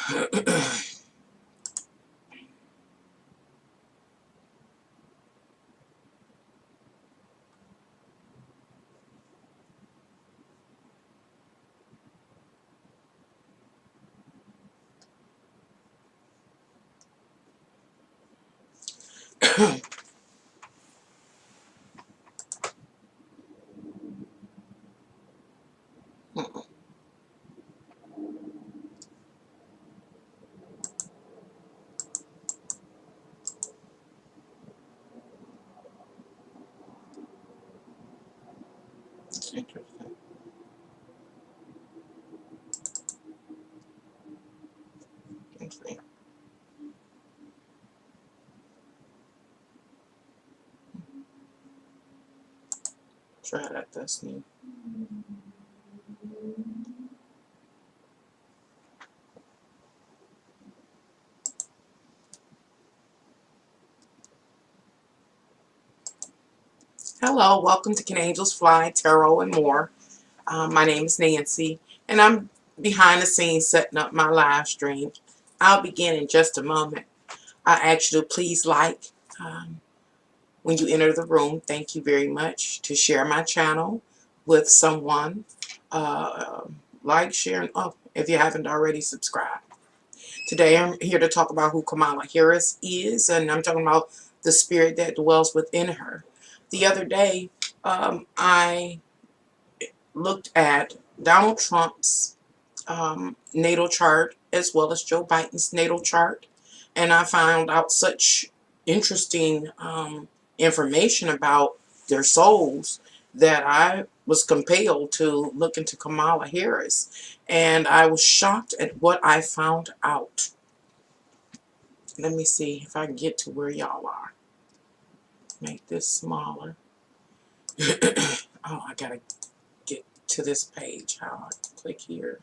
It's interesting. Let's see. Try that. That's new. Hello, welcome to Can Angels Fly, Tarot, and more. My name is Nancy, and I'm behind the scenes setting up my live stream. I'll begin in just a moment. I ask you to please like when you enter the room. Thank you very much. To share my channel with someone. Like, share, and if you haven't already, subscribe. Today I'm here to talk about who Kamala Harris is, and I'm talking about the spirit that dwells within her. The other day, I looked at Donald Trump's natal chart as well as Joe Biden's natal chart, and I found out such interesting information about their souls that I was compelled to look into Kamala Harris, and I was shocked at what I found out. Let me see if I can get to where y'all are. Make this smaller. Oh, I gotta get to this page. How I click here.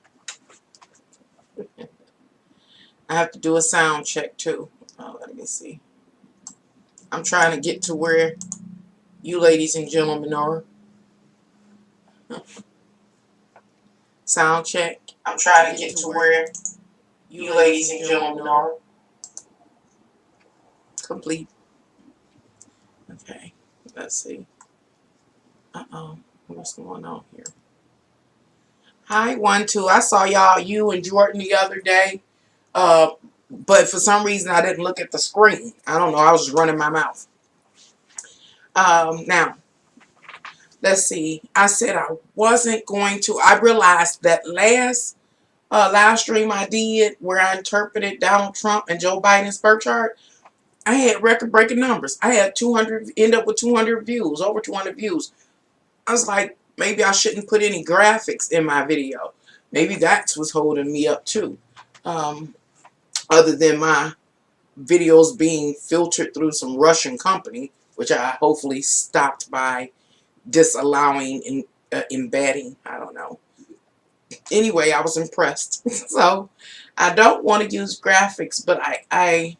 I have to do a sound check too. Let me see. I'm trying to get to where you ladies and gentlemen are. Sound check. I'm trying to get to where you ladies and gentlemen are. Complete. Okay. Let's see. What's going on here? Hi, 1-2. I saw you and Jordan the other day. But for some reason I didn't look at the screen. I don't know. I was just running my mouth. Now, let's see. I said I wasn't going to. I realized that last live stream I did where I interpreted Donald Trump and Joe Biden's birth chart, I had record-breaking numbers. I had 200, end up with 200 views, over 200 views. I was like, maybe I shouldn't put any graphics in my video. Maybe that's what's holding me up too. Other than my videos being filtered through some Russian company, which I hopefully stopped by disallowing and embedding. I don't know. Anyway, I was impressed. So I don't want to use graphics, but I,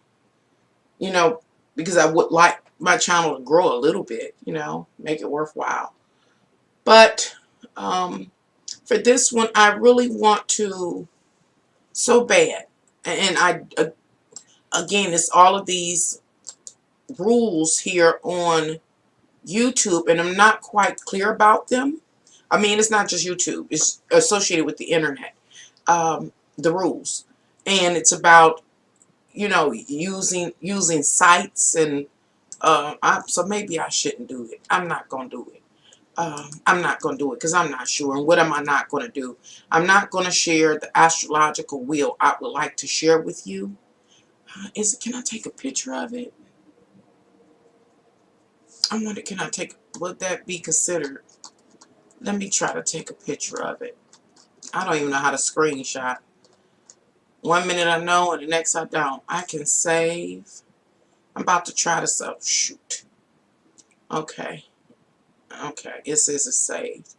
you know, because I would like my channel to grow a little bit, you know, make it worthwhile. But for this one, I really want to so bad. And again, it's all of these rules here on YouTube, and I'm not quite clear about them. I mean, it's not just YouTube. It's associated with the internet. The rules. And it's about, you know, using sites and so maybe I shouldn't do it. I'm not going to do it. I'm not going to do it because I'm not sure. And what am I not going to do? I'm not going to share the astrological wheel I would like to share with you. Can I take a picture of it? I wonder, would that be considered? Let me try to take a picture of it. I don't even know how to screenshot. 1 minute I know and the next I don't. I can save. I'm about to try this out. Shoot. Okay. Okay. It says it's saved.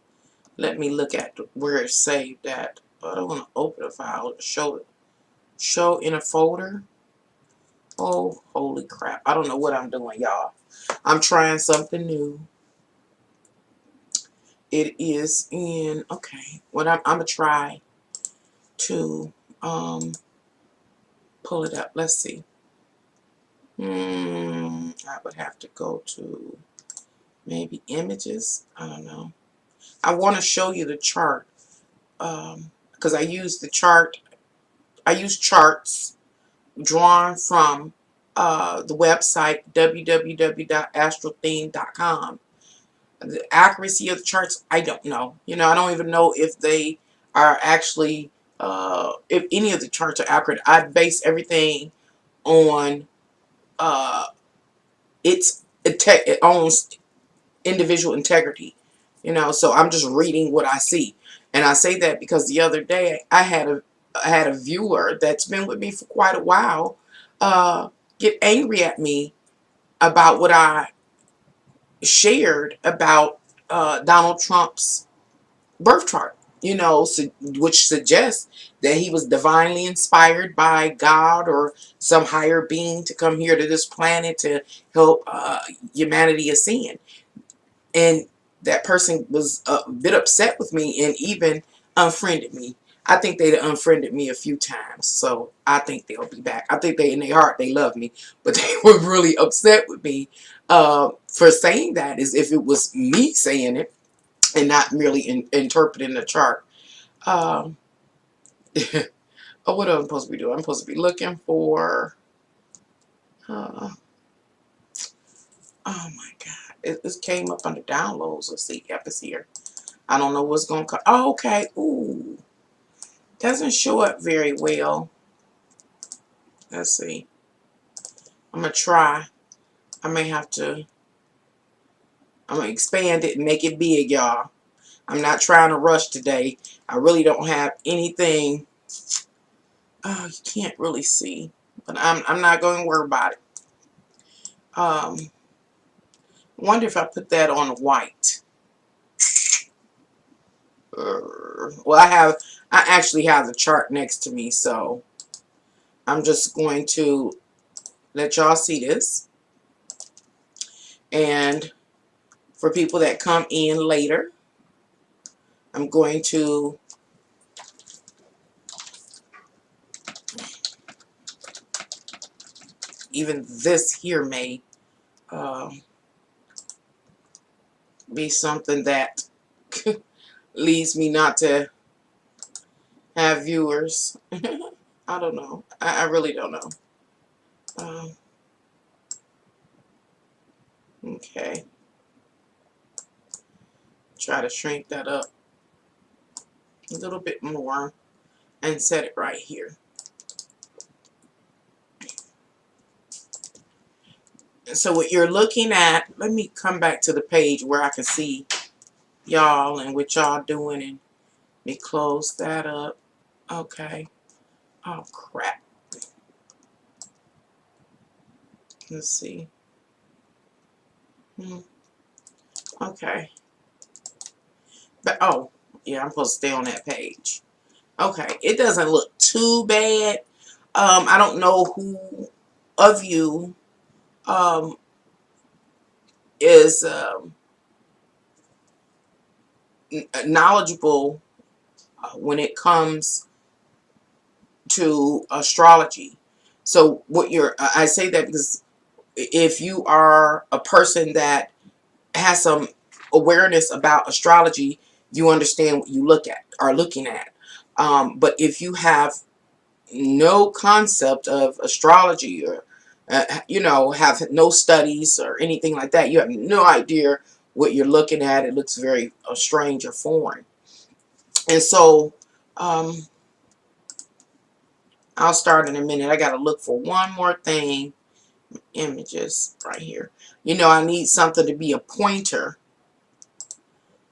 Let me look at where it's saved at. But I don't want to open a file. Show in a folder. Oh, holy crap. I don't know what I'm doing, y'all. I'm trying something new. It is in, okay. What I'm going to try to, pull it up. Let's see. I would have to go to maybe images. I don't know. I want to show you the chart because I use the chart. I use charts drawn from the website www.astrotheme.com. The accuracy of the charts, I don't know. You know, I don't even know if they are actually, if any of the charts are accurate. I base everything on its own individual integrity. You know, so I'm just reading what I see. And I say that because the other day I had a viewer that's been with me for quite a while get angry at me about what I shared about Donald Trump's birth chart, you know, which suggests that he was divinely inspired by God or some higher being to come here to this planet to help humanity ascend. And that person was a bit upset with me and even unfriended me. I think they unfriended me a few times, so I think they'll be back. I think they, in their heart, they love me, but they were really upset with me for saying that, as if it was me saying it and not merely interpreting the chart. Um, oh, what am I supposed to be doing? I'm supposed to be looking for. Uh, oh my God! It came up under downloads. Let's see. Yep, it's here. I don't know what's gonna come. Oh, okay. Ooh, doesn't show up very well. Let's see. I'm gonna try. I may have to. I'm gonna expand it and make it big, y'all. I'm not trying to rush today. I really don't have anything. Oh, you can't really see, but I'm not going to worry about it. Wonder if I put that on white. Well, I actually have the chart next to me, so I'm just going to let y'all see this. And for people that come in later, I'm going to even this here may be something that leads me not to have viewers. I don't know. I really don't know. Okay. Try to shrink that up a little bit more and set it right here. So what you're looking at, let me come back to the page where I can see y'all and what y'all doing, and let me close that up. Okay. Oh crap. Let's see. Okay. But oh yeah, I'm supposed to stay on that page. Okay. It doesn't look too bad. I don't know who of you is knowledgeable when it comes to astrology. So what I say that because if you are a person that has some awareness about astrology, you understand what you are looking at. But if you have no concept of astrology, or you know, have no studies or anything like that, you have no idea what you're looking at. It looks very strange or foreign. And so I'll start in a minute. I got to look for one more thing. Images right here. You know, I need something to be a pointer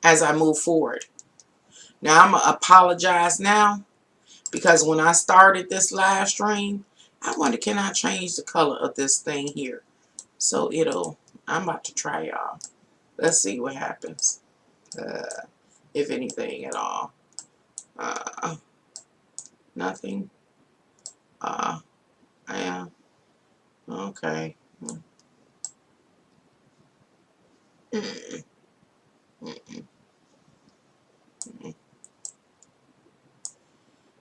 as I move forward. Now, I'm going to apologize now because when I started this live stream, I wonder, can I change the color of this thing here? So I'm about to try, y'all. Let's see what happens. If anything at all. Nothing. Yeah. Okay.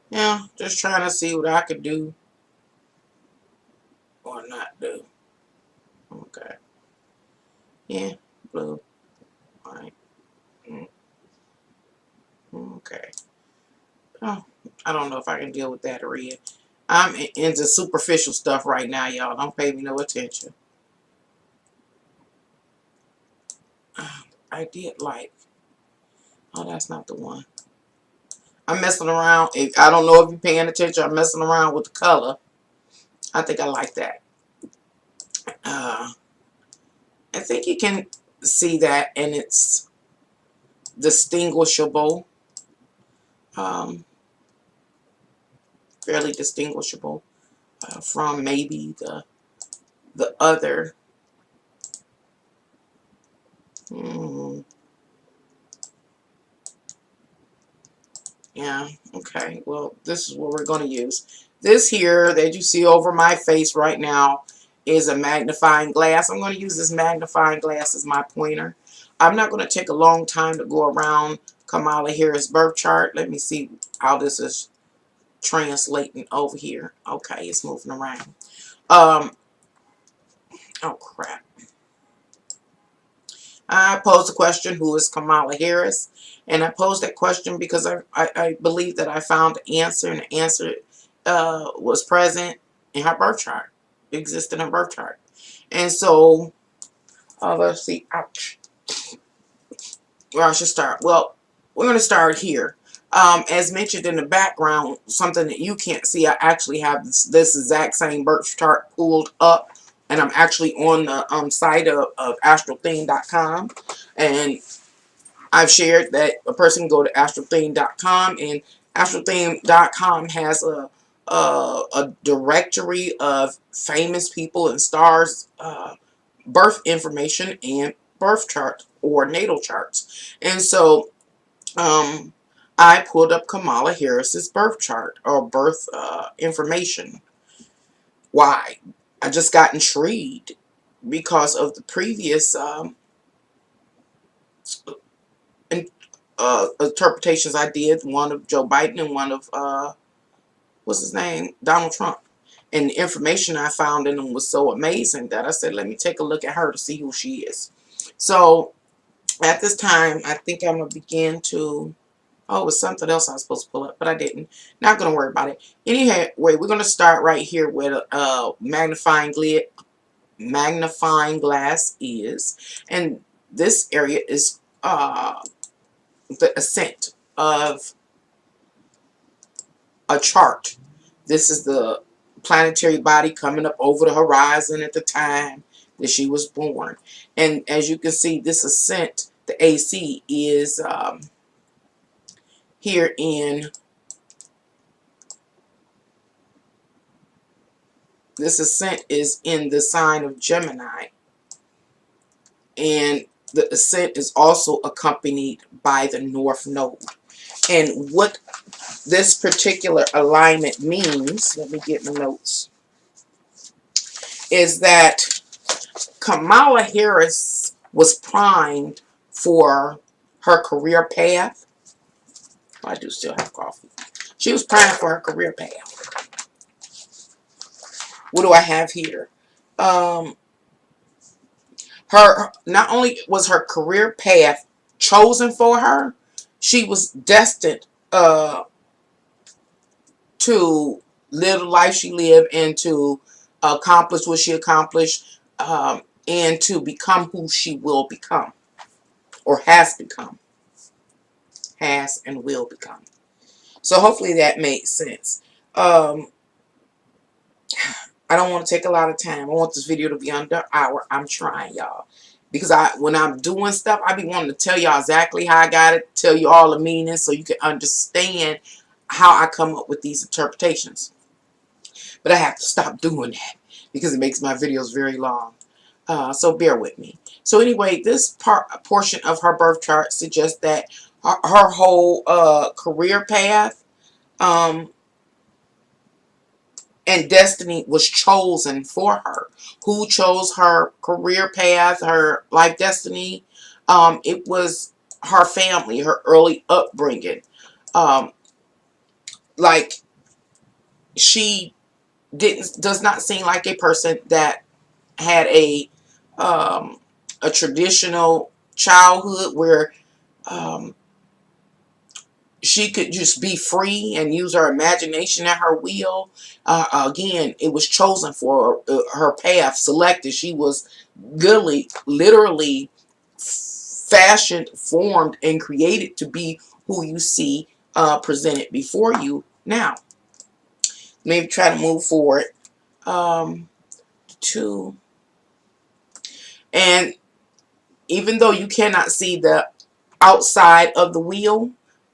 Yeah, just trying to see what I could do. Oh, I don't know if I can deal with that red. I'm into superficial stuff right now, y'all. Don't pay me no attention. I did like. Oh, that's not the one. I'm messing around. I don't know if you're paying attention. I'm messing around with the color. I think I like that. I think you can see that, and it's distinguishable. Um, Fairly distinguishable from maybe the other. Hmm. Yeah, okay. Well, this is what we're going to use. This here that you see over my face right now is a magnifying glass. I'm going to use this magnifying glass as my pointer. I'm not going to take a long time to go around Kamala Harris' birth chart. Let me see how this is translating over here. Okay, it's moving around. Oh, crap. I posed the question, who is Kamala Harris? And I posed that question because I believe that I found the answer, and the answer was present in her birth chart. It existed in her birth chart. And so, let's see. Ouch. Where I should start? Well, we're going to start here. As mentioned in the background, something that you can't see, I actually have this exact same birth chart pulled up. And I'm actually on the site of astraltheme.com. And I've shared that a person can go to astraltheme.com, and astraltheme.com has a directory of famous people and stars, birth information and birth charts or natal charts. And so I pulled up Kamala Harris's birth chart or birth information. Why? I just got intrigued because of the previous interpretations I did, one of Joe Biden and one of what's his name, Donald Trump. And the information I found in them was so amazing that I said, let me take a look at her to see who she is. So at this time, I think I'm gonna begin to. Oh, it was something else I was supposed to pull up, but I didn't. Not gonna worry about it. Anyway, we're gonna start right here where the magnifying glass is, and this area is the ascent of a chart. This is the planetary body coming up over the horizon at the time that she was born. And as you can see, this ascent, the AC, is here in, this ascent is in the sign of Gemini. And the ascent is also accompanied by the North Node. And what this particular alignment means, let me get my notes, is that Kamala Harris was primed for her career path. I do still have coffee. She was primed for her career path. What do I have here? Her, not only was her career path chosen for her, she was destined to live the life she lived and to accomplish what she accomplished, and to become who she will become, or has become, has and will become. So hopefully that makes sense. I don't want to take a lot of time. I want this video to be under an hour. I'm trying, y'all. Because when I'm doing stuff, I be wanting to tell y'all exactly how I got it, tell you all the meaning so you can understand how I come up with these interpretations. But I have to stop doing that because it makes my videos very long. So bear with me. So anyway, this portion of her birth chart suggests that her whole career path and destiny was chosen for her. Who chose her career path, her life destiny? It was her family, her early upbringing. Like, she does not seem like a person that had a traditional childhood where she could just be free and use her imagination at her will. Again, it was chosen for her path selected. She was literally fashioned, formed, and created to be who you see presented before you now. Maybe try to move forward to, and even though you cannot see the outside of the wheel,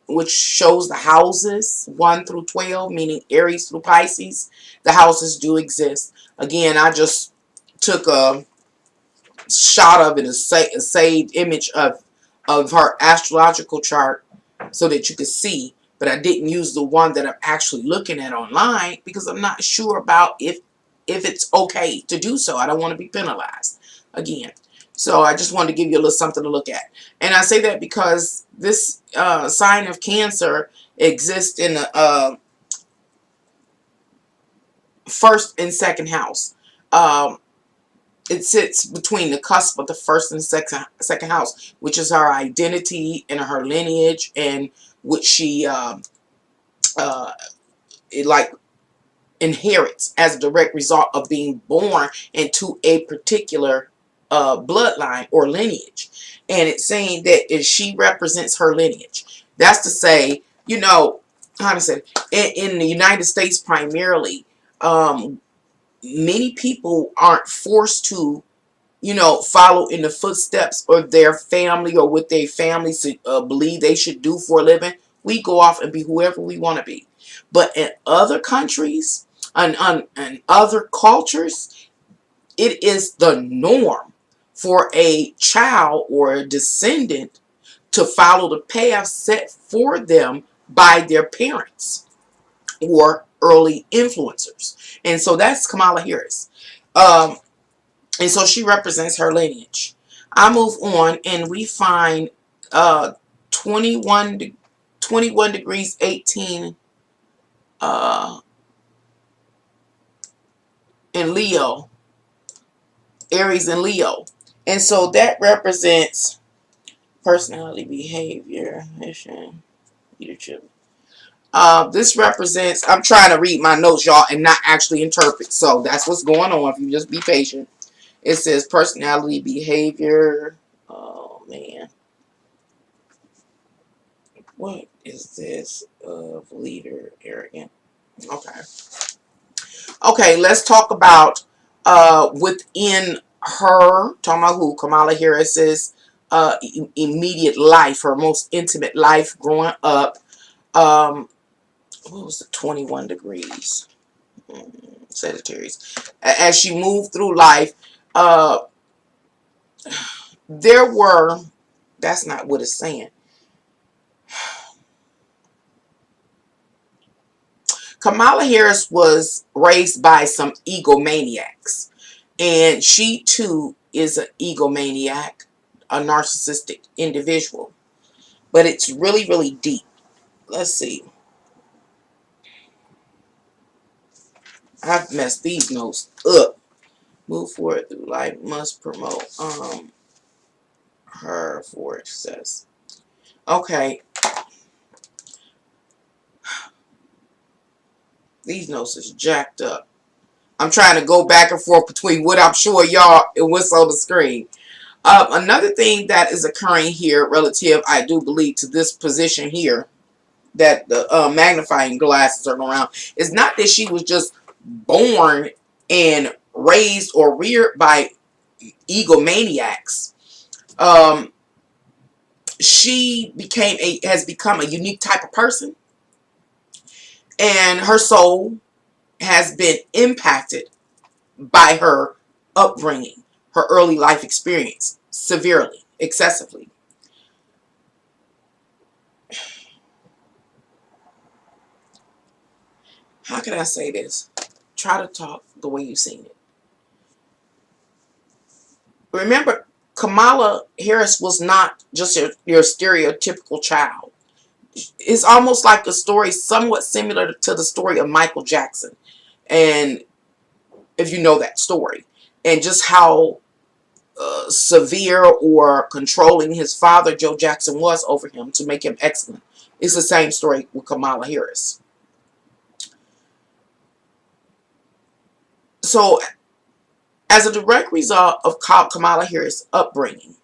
which shows the houses 1 through 12, meaning Aries through Pisces, the houses do exist. Again, I just took a shot of it, a saved image of her astrological chart so that you could see, but I didn't use the one that I'm actually looking at online because I'm not sure about if it's okay to do so. I don't want to be penalized again. So I just wanted to give you a little something to look at. And I say that because this sign of Cancer exists in the first and second house. It sits between the cusp of the first and second house, which is her identity and her lineage, and which she like inherits as a direct result of being born into a particular bloodline or lineage. And it's saying that if she represents her lineage, that's to say, you know, how to say, in the United States primarily, many people aren't forced to, you know, follow in the footsteps of their family or what their families believe they should do for a living. We go off and be whoever we want to be. But in other countries and other cultures, it is the norm for a child or a descendant to follow the path set for them by their parents or early influencers. And so that's Kamala Harris. And so she represents her lineage. I move on and we find 21 degrees 18 in Leo, Aries and Leo. And so that represents personality, behavior, mission, leadership. This represents, I'm trying to read my notes, y'all, and not actually interpret. So that's what's going on. If you just be patient. It says personality, behavior. Oh, man. What is this? Leader, arrogant. Okay. Okay, let's talk about within her, talking about who? Kamala Harris's immediate life, her most intimate life growing up. What was the 21 degrees? Sagittarius. As she moved through life, there were, that's not what it's saying. Kamala Harris was raised by some egomaniacs, and she too is an egomaniac, a narcissistic individual, but it's really, really deep. Let's see. I've messed these notes up. Move forward through life, must promote her for success. Okay. These notes is jacked up. I'm trying to go back and forth between what I'm sure y'all and what's on the screen. Another thing that is occurring here relative, I do believe, to this position here that the magnifying glasses are around, is not that she was just born and raised or reared by egomaniacs. She has become a unique type of person, and her soul has been impacted by her upbringing, her early life experience, severely, excessively. How can I say this? Try to talk the way you've seen it. Remember, Kamala Harris was not just your stereotypical child. It's almost like a story somewhat similar to the story of Michael Jackson. And if you know that story, and just how severe or controlling his father, Joe Jackson, was over him to make him excellent. It's the same story with Kamala Harris. So, as a direct result of Kamala Harris' upbringing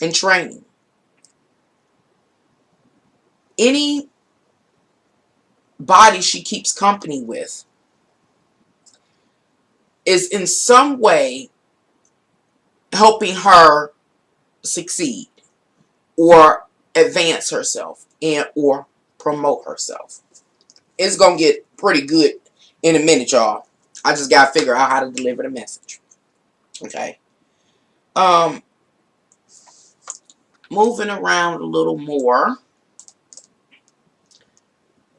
and training, any body she keeps company with is in some way helping her succeed or advance herself and or promote herself. It's gonna get pretty good in a minute, y'all. I just gotta figure out how to deliver the message. Okay. Moving around a little more.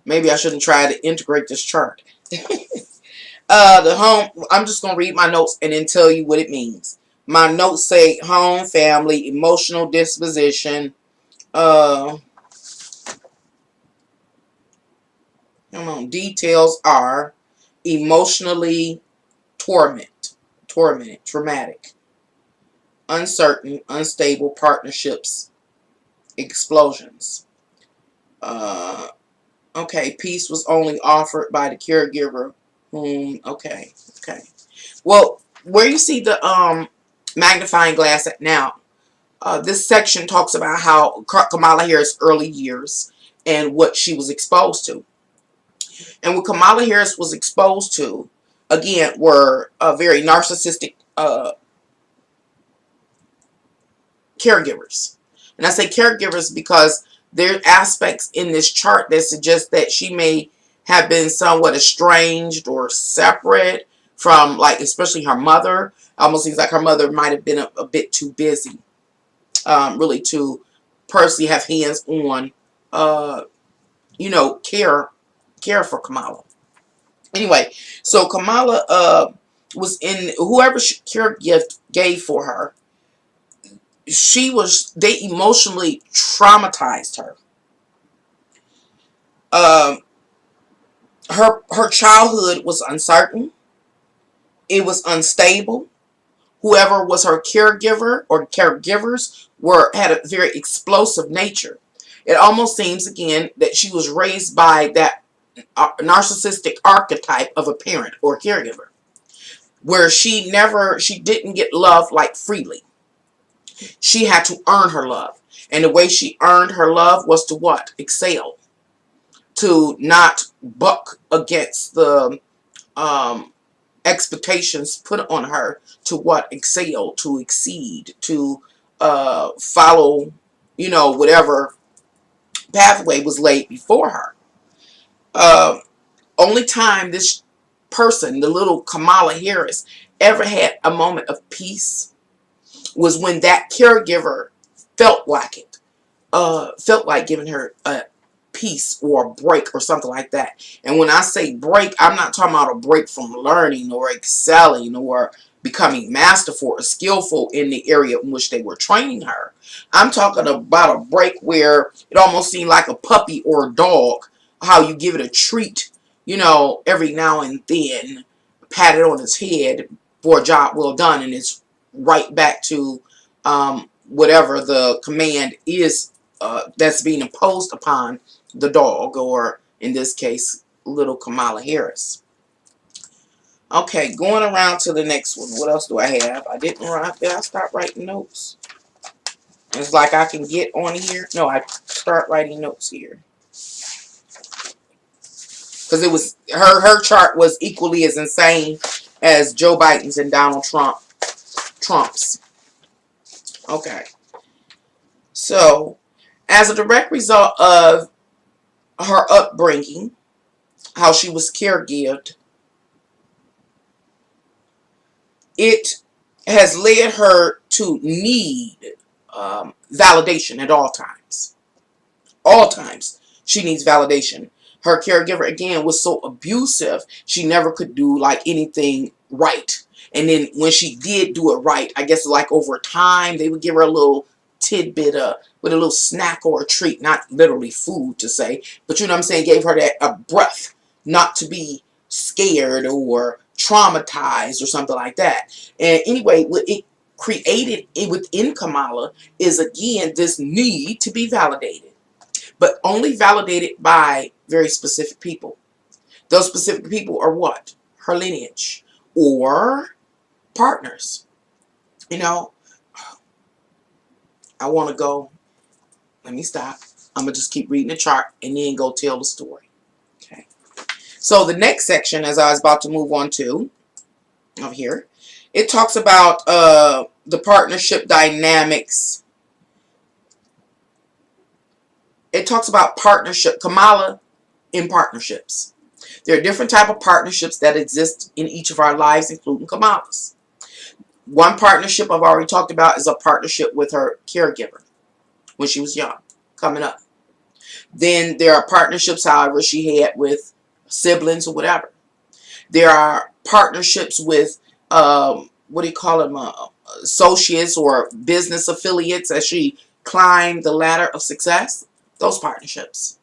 Maybe I shouldn't try to integrate this chart. The home, I'm just going to read my notes and then tell you what it means. My notes say home, family, emotional disposition, details are emotionally tormented, traumatic, uncertain, unstable partnerships, explosions. Okay, peace was only offered by the caregiver whom, okay. Well, where you see the magnifying glass at now, this section talks about how Kamala Harris' early years and what she was exposed to. And what Kamala Harris was exposed to, again, were very narcissistic caregivers. And I say caregivers because there are aspects in this chart that suggest that she may have been somewhat estranged or separate from, like, especially her mother. Almost seems like her mother might have been a bit too busy, really, to personally have hands on, care for Kamala. Anyway, so Kamala was in whoever care gift gave for her. They emotionally traumatized her. Her childhood was uncertain. It was unstable. Whoever was her caregiver or caregivers had a very explosive nature. It almost seems, again, that she was raised by that narcissistic archetype of a parent or caregiver, where she didn't get love like freely. She had to earn her love. And the way she earned her love was to what? Excel. To not buck against the expectations put on her, to what? Excel, to exceed, to follow, whatever pathway was laid before her. Only time this person, the little Kamala Harris, ever had a moment of peace was when that caregiver felt like it. Felt like giving her a peace or a break or something like that. And when I say break, I'm not talking about a break from learning or excelling or becoming masterful or skillful in the area in which they were training her. I'm talking about a break where it almost seemed like a puppy or a dog, how you give it a treat, every now and then, pat it on its head for a job well done, and it's right back to whatever the command is that's being imposed upon the dog, or in this case, little Kamala Harris. Okay, going around to the next one. What else do I have? I didn't write. Did I start writing notes? It's like I can get on here. No, I start writing notes here. Because it was her chart was equally as insane as Joe Biden's and Donald Trump's. Okay. So, as a direct result of her upbringing, how she was caregived, it has led her to need validation at all times. All times she needs validation. Her caregiver, again, was so abusive, she never could do like anything right. And then when she did do it right, I guess like over time, they would give her a little tidbit with a little snack or a treat, not literally food to say, but you know what I'm saying, gave her that a breath not to be scared or traumatized or something like that. And anyway, what it created within Kamala is, again, this need to be validated. but only validated by very specific people. Those specific people are what? Her lineage or partners. You know, I want to go. Let me stop. I'm going to just keep reading the chart and then go tell the story. Okay. So the next section, as I was about to move on to, over here, it talks about the partnership dynamics. It talks about partnership, Kamala in partnerships. There are different type of partnerships that exist in each of our lives, including Kamala's. One partnership I've already talked about is a partnership with her caregiver when she was young, coming up. Then there are partnerships, however, she had with siblings or whatever. There are partnerships with, what do you call them, associates or business affiliates as she climbed the ladder of success. Those partnerships.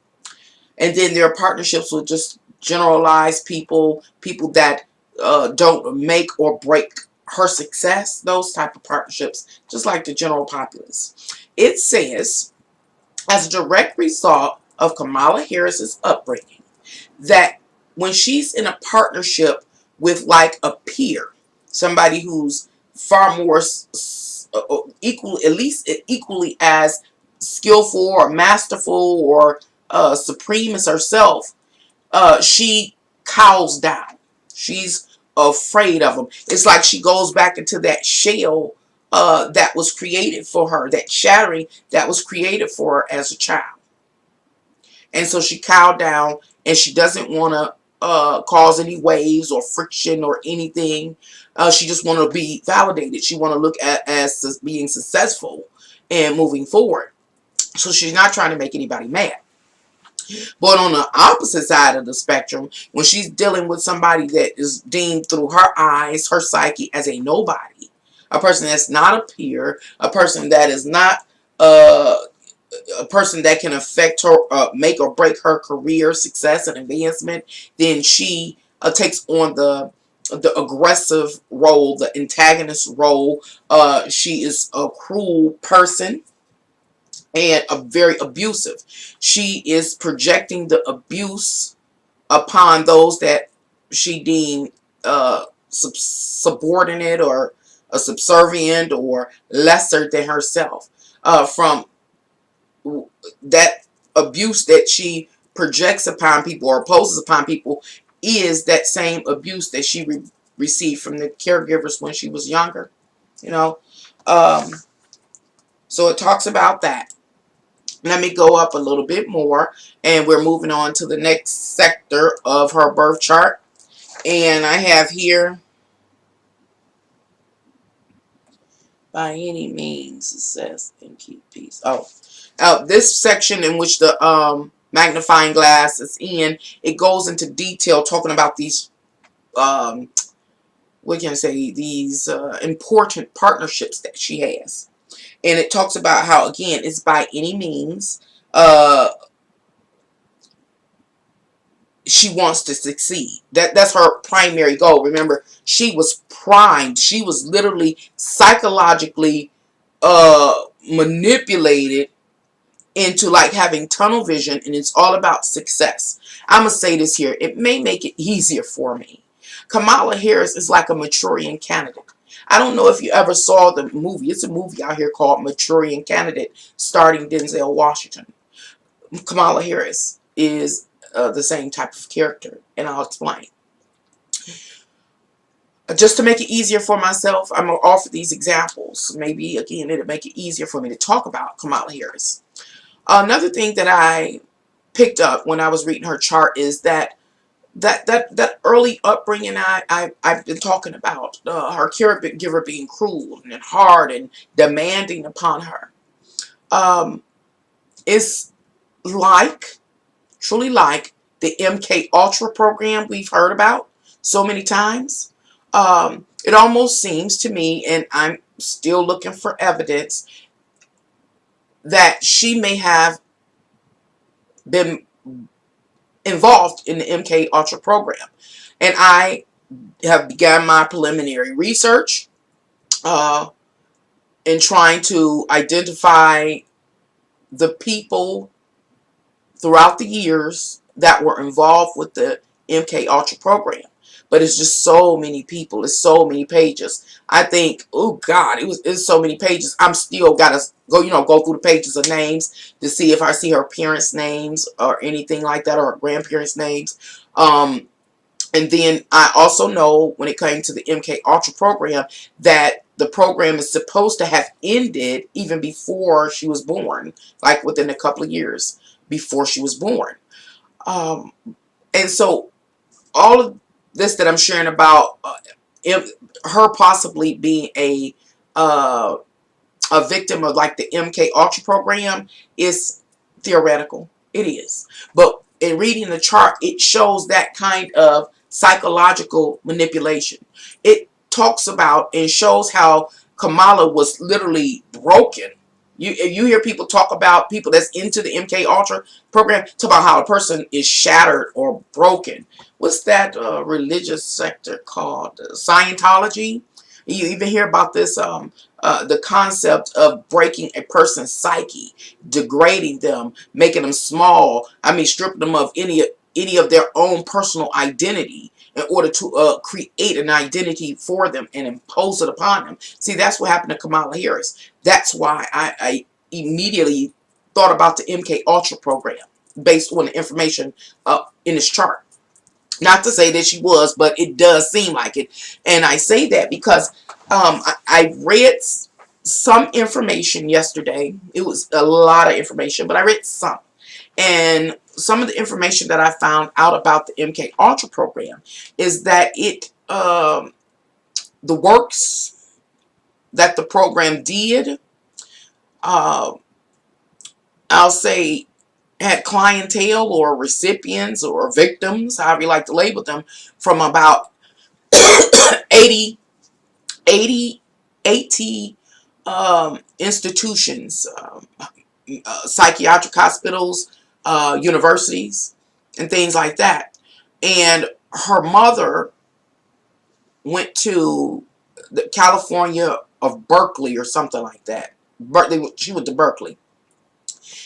And then there are partnerships with just generalized people, people that don't make or break her success, those type of partnerships, just like the general populace. It says, as a direct result of Kamala Harris's upbringing, that when she's in a partnership with like a peer, somebody who's far more equal, at least equally as skillful or masterful or supreme as herself, she cows down. She's afraid of them. It's like she goes back into that shell that was created for her, that shattering that was created for her as a child. And so she cowed down, and she doesn't want to cause any waves or friction or anything. She just want to be validated. She want to look at as being successful and moving forward. So she's not trying to make anybody mad. But on the opposite side of the spectrum, when she's dealing with somebody that is deemed through her eyes, her psyche, as a nobody, a person that's not a peer, a person that is not a person that can affect her, make or break her career success and advancement, then she takes on the aggressive role, the antagonist role. She is a cruel person and a very abusive. She is projecting the abuse upon those that she deemed subordinate or subservient or lesser than herself. From that abuse that she projects upon people or imposes upon people is that same abuse that she received from the caregivers when she was younger. You know, so it talks about that. Let me go up a little bit more, and we're moving on to the next sector of her birth chart. And I have here, by any means, it says, and keep peace. This section in which the magnifying glass is in, it goes into detail talking about these, what can I say, these important partnerships that she has. And it talks about how, again, it's by any means she wants to succeed. That's her primary goal. Remember, she was primed. She was literally psychologically manipulated into like having tunnel vision, and it's all about success. I'm going to say this here. It may make it easier for me. Kamala Harris is like a Manchurian candidate. I don't know if you ever saw the movie. It's a movie out here called Manchurian Candidate, starring Denzel Washington. Kamala Harris is the same type of character, and I'll explain. Just to make it easier for myself, I'm going to offer these examples. Maybe, again, it'll make it easier for me to talk about Kamala Harris. Another thing that I picked up when I was reading her chart is that early upbringing I've been talking about, her caregiver being cruel and hard and demanding upon her. It's like, truly like, the MK Ultra program we've heard about so many times. It almost seems to me, and I'm still looking for evidence, that she may have been involved in the MK Ultra program. And I have begun my preliminary research in trying to identify the people throughout the years that were involved with the MK Ultra program. But it's just so many people. It's so many pages. I think, oh God, it's so many pages. I'm still gotta go, go through the pages of names to see if I see her parents' names or anything like that, or her grandparents' names. And then I also know when it came to the MK Ultra program that the program is supposed to have ended even before she was born, like within a couple of years before she was born. Um, and so all of this that I'm sharing about her possibly being uh, a victim of like the MK Ultra program is theoretical. It is. But in reading the chart, it shows that kind of psychological manipulation. It talks about and shows how Kamala was literally broken. You hear people talk about people that's into the MK Ultra program, talk about how a person is shattered or broken. What's that religious sector called? Scientology? You even hear about this, the concept of breaking a person's psyche, degrading them, making them small. I mean, stripping them of any of their own personal identity in order to create an identity for them and impose it upon them. See, that's what happened to Kamala Harris. That's why I immediately thought about the MK Ultra program based on the information in this chart. Not to say that she was, but it does seem like it. And I say that because I read some information yesterday. It was a lot of information, but I read some. And some of the information that I found out about the MK Ultra program is that the works that the program did, I'll say, had clientele or recipients or victims, however you like to label them, from about 80 institutions, psychiatric hospitals, universities, and things like that. And her mother went to the California of Berkeley or something like that. She went to Berkeley.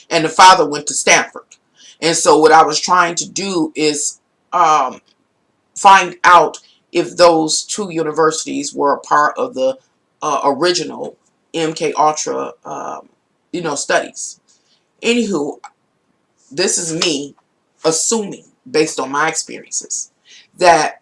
And the father went to Stanford. And so what I was trying to do is find out if those two universities were a part of the original MK Ultra, studies. Anywho, this is me assuming, based on my experiences, that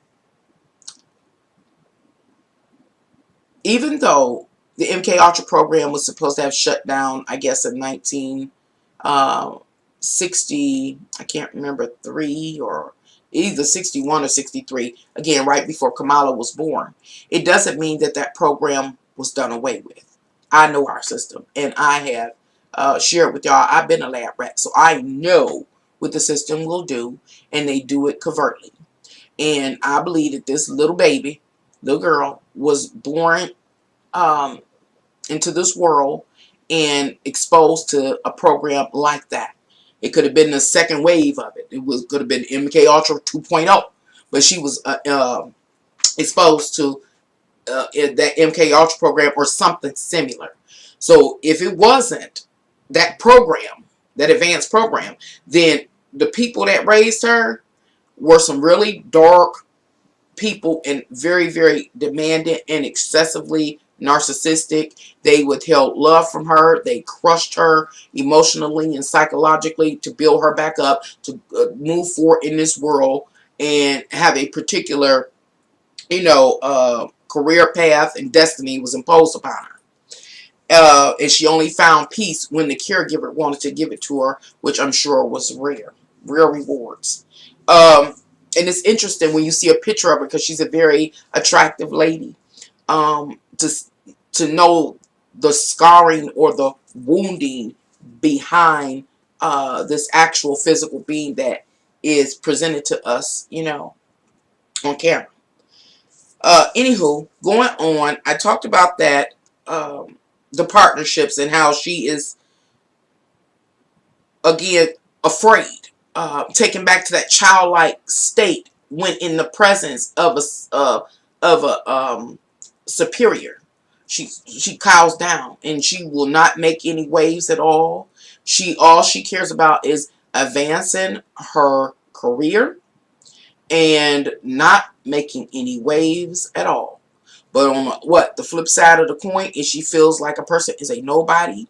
even though the MK Ultra program was supposed to have shut down, I guess in 1960, I can't remember, 3 or either 61 or 63, again, right before Kamala was born. It doesn't mean that that program was done away with. I know our system, and I have shared with y'all, I've been a lab rat, so I know what the system will do, and they do it covertly. And I believe that this little baby, little girl, was born into this world and exposed to a program like that. It could have been the second wave of it. Could have been MK Ultra 2.0, but she was exposed to that MK Ultra program or something similar. So if it wasn't that program, that advanced program, then the people that raised her were some really dark people and very, very demanding and excessively narcissistic. They withheld love from her. They crushed her emotionally and psychologically to build her back up, to move forward in this world and have a particular, career path and destiny was imposed upon her. And she only found peace when the caregiver wanted to give it to her, which I'm sure was rare rewards. And it's interesting when you see a picture of her because she's a very attractive lady. To know the scarring or the wounding behind this actual physical being that is presented to us, on camera. Anywho, going on, I talked about that, the partnerships and how she is, again, afraid, taken back to that childlike state when in the presence of a superior. She cows down and she will not make any waves at all. All she cares about is advancing her career and not making any waves at all. But on the flip side of the coin is she feels like a person is a nobody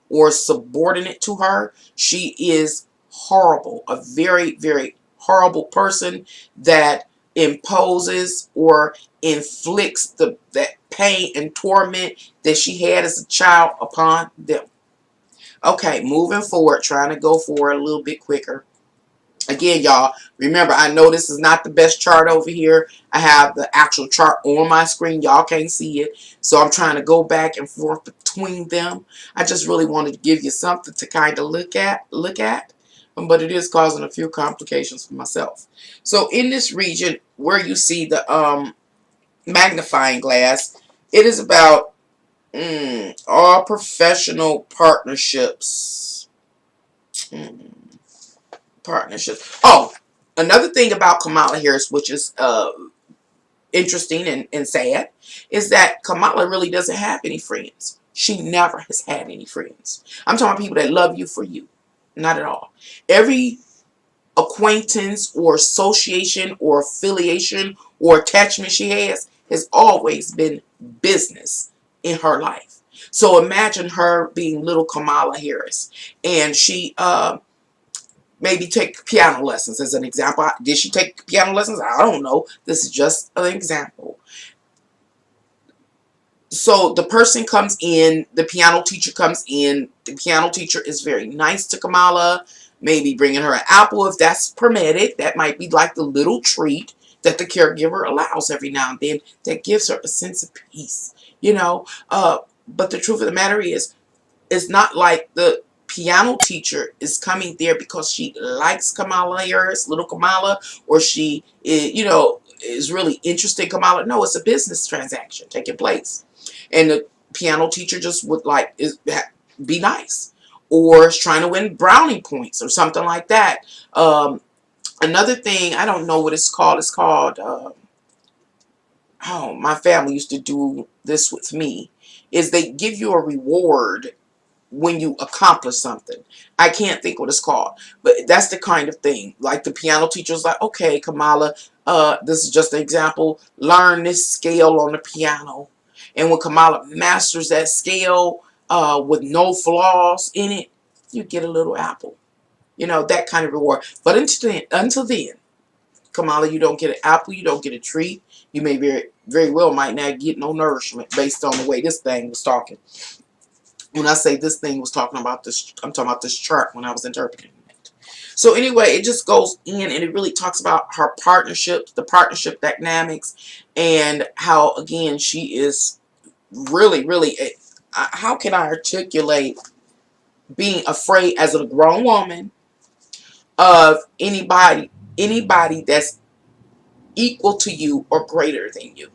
or subordinate to her. She is horrible, a very, very horrible person that imposes or inflicts that pain and torment that she had as a child upon them. Okay, moving forward, trying to go forward a little bit quicker. Again, y'all, remember, I know this is not the best chart over here. I have the actual chart on my screen. Y'all can't see it. So I'm trying to go back and forth between them. I just really wanted to give you something to kind of look at. But it is causing a few complications for myself. So in this region where you see the magnifying glass, it is about all professional partnerships. Partnerships. Oh, another thing about Kamala Harris, which is interesting and sad, is that Kamala really doesn't have any friends. She never has had any friends. I'm talking about people that love you for you. Not at all. Every acquaintance or association or affiliation or attachment she has always been business in her life. So imagine her being little Kamala Harris, and she maybe take piano lessons as an example. Did she take piano lessons? I don't know. This is just an example. So the person comes in, the piano teacher comes in. The piano teacher is very nice to Kamala, maybe bringing her an apple if that's permitted. That might be like the little treat that the caregiver allows every now and then that gives her a sense of peace, you know. But the truth of the matter is, it's not like the piano teacher is coming there because she likes Kamala Harris, little Kamala, or she is, is really interested in Kamala. No, it's a business transaction taking place. And the piano teacher just would be nice, or is trying to win brownie points or something like that. Another thing, I don't know what it's called. It's called, my family used to do this with me, is they give you a reward when you accomplish something. I can't think what it's called, but that's the kind of thing. Like the piano teacher's like, okay, Kamala, this is just an example. Learn this scale on the piano. And when Kamala masters that scale with no flaws in it, you get a little apple. That kind of reward. But until then, Kamala, you don't get an apple, you don't get a treat. You may very well might not get no nourishment based on the way this thing was talking. When I say this thing was talking about this, I'm talking about this chart when I was interpreting it. So anyway, it just goes in and it really talks about her partnerships, the partnership dynamics, and how, again, she is really, really, how can I articulate being afraid as a grown woman of anybody that's equal to you or greater than you.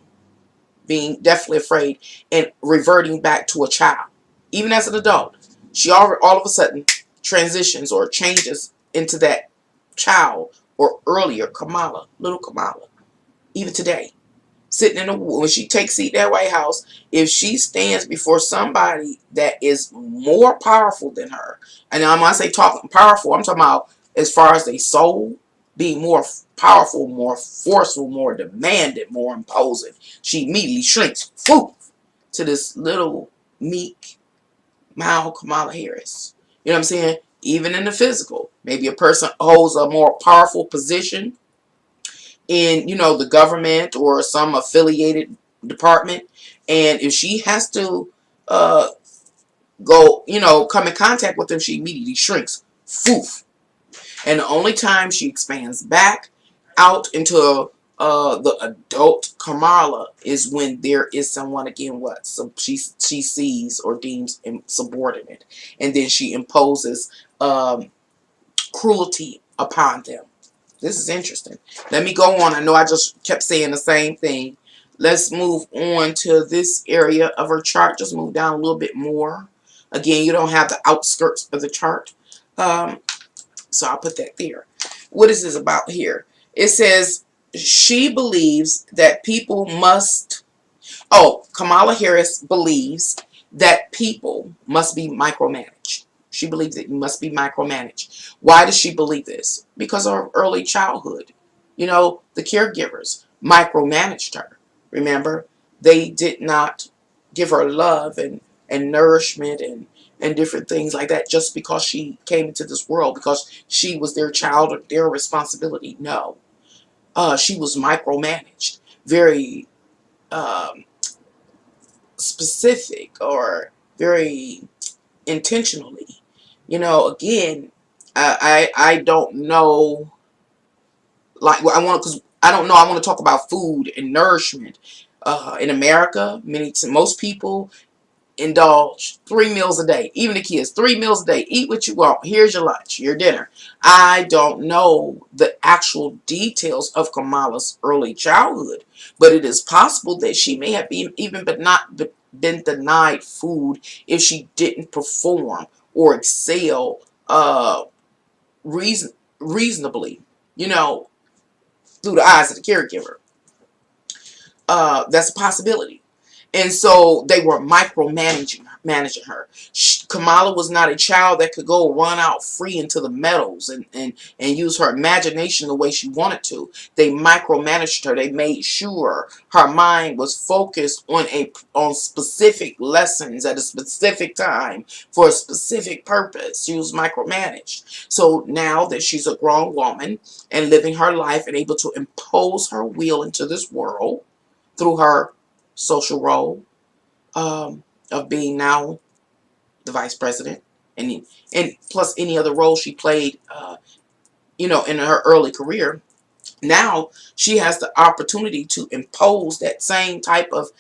Being definitely afraid and reverting back to a child. Even as an adult, she all of a sudden transitions or changes into that child or earlier Kamala, little Kamala. Even today, sitting when she takes seat in that White House, if she stands before somebody that is more powerful than her, and when I say talking powerful, I'm talking about as far as their soul, being more powerful, more forceful, more demanding, more imposing, she immediately shrinks to this little meek, mild Kamala Harris. You know what I'm saying? Even in the physical, maybe a person holds a more powerful position in, the government or some affiliated department, and if she has to come in contact with them, she immediately shrinks. And the only time she expands back out into the adult Kamala is when there is someone, again, so she sees or deems subordinate, and then she imposes cruelty upon them. This is interesting. Let me go on. I know I just kept saying the same thing. Let's move on to this area of her chart. Just move down a little bit more. Again, you don't have the outskirts of the chart. So I'll put that there. What is this about here? It says she believes that people must... Kamala Harris believes that people must be micromanaged. She believes that you must be micromanaged. Why does she believe this? Because of her early childhood. You know, the caregivers micromanaged her. Remember, they did not give her love and nourishment and different things like that just because she came into this world, because she was their child or their responsibility. No. She was micromanaged. Very specific, or very intentionally. You know, again, I don't know, like, I want, because I don't know, I want to talk about food and nourishment. In America, most people indulge 3 meals a day. Even the kids, 3 meals a day. Eat what you want. Here's your lunch, your dinner. I don't know the actual details of Kamala's early childhood, but it is possible that she may have been denied food if she didn't perform or excel reasonably, you know, through the eyes of the caregiver. That's a possibility. And so they were managing her. Kamala was not a child that could go run out free into the meadows and use her imagination the way she wanted to. They micromanaged her. They made sure her mind was focused on specific lessons at a specific time for a specific purpose. She was micromanaged. So now that she's a grown woman and living her life and able to impose her will into this world through her social role of being now the vice president, and plus any other role she played, you know, in her early career. Now she has the opportunity to impose that same type of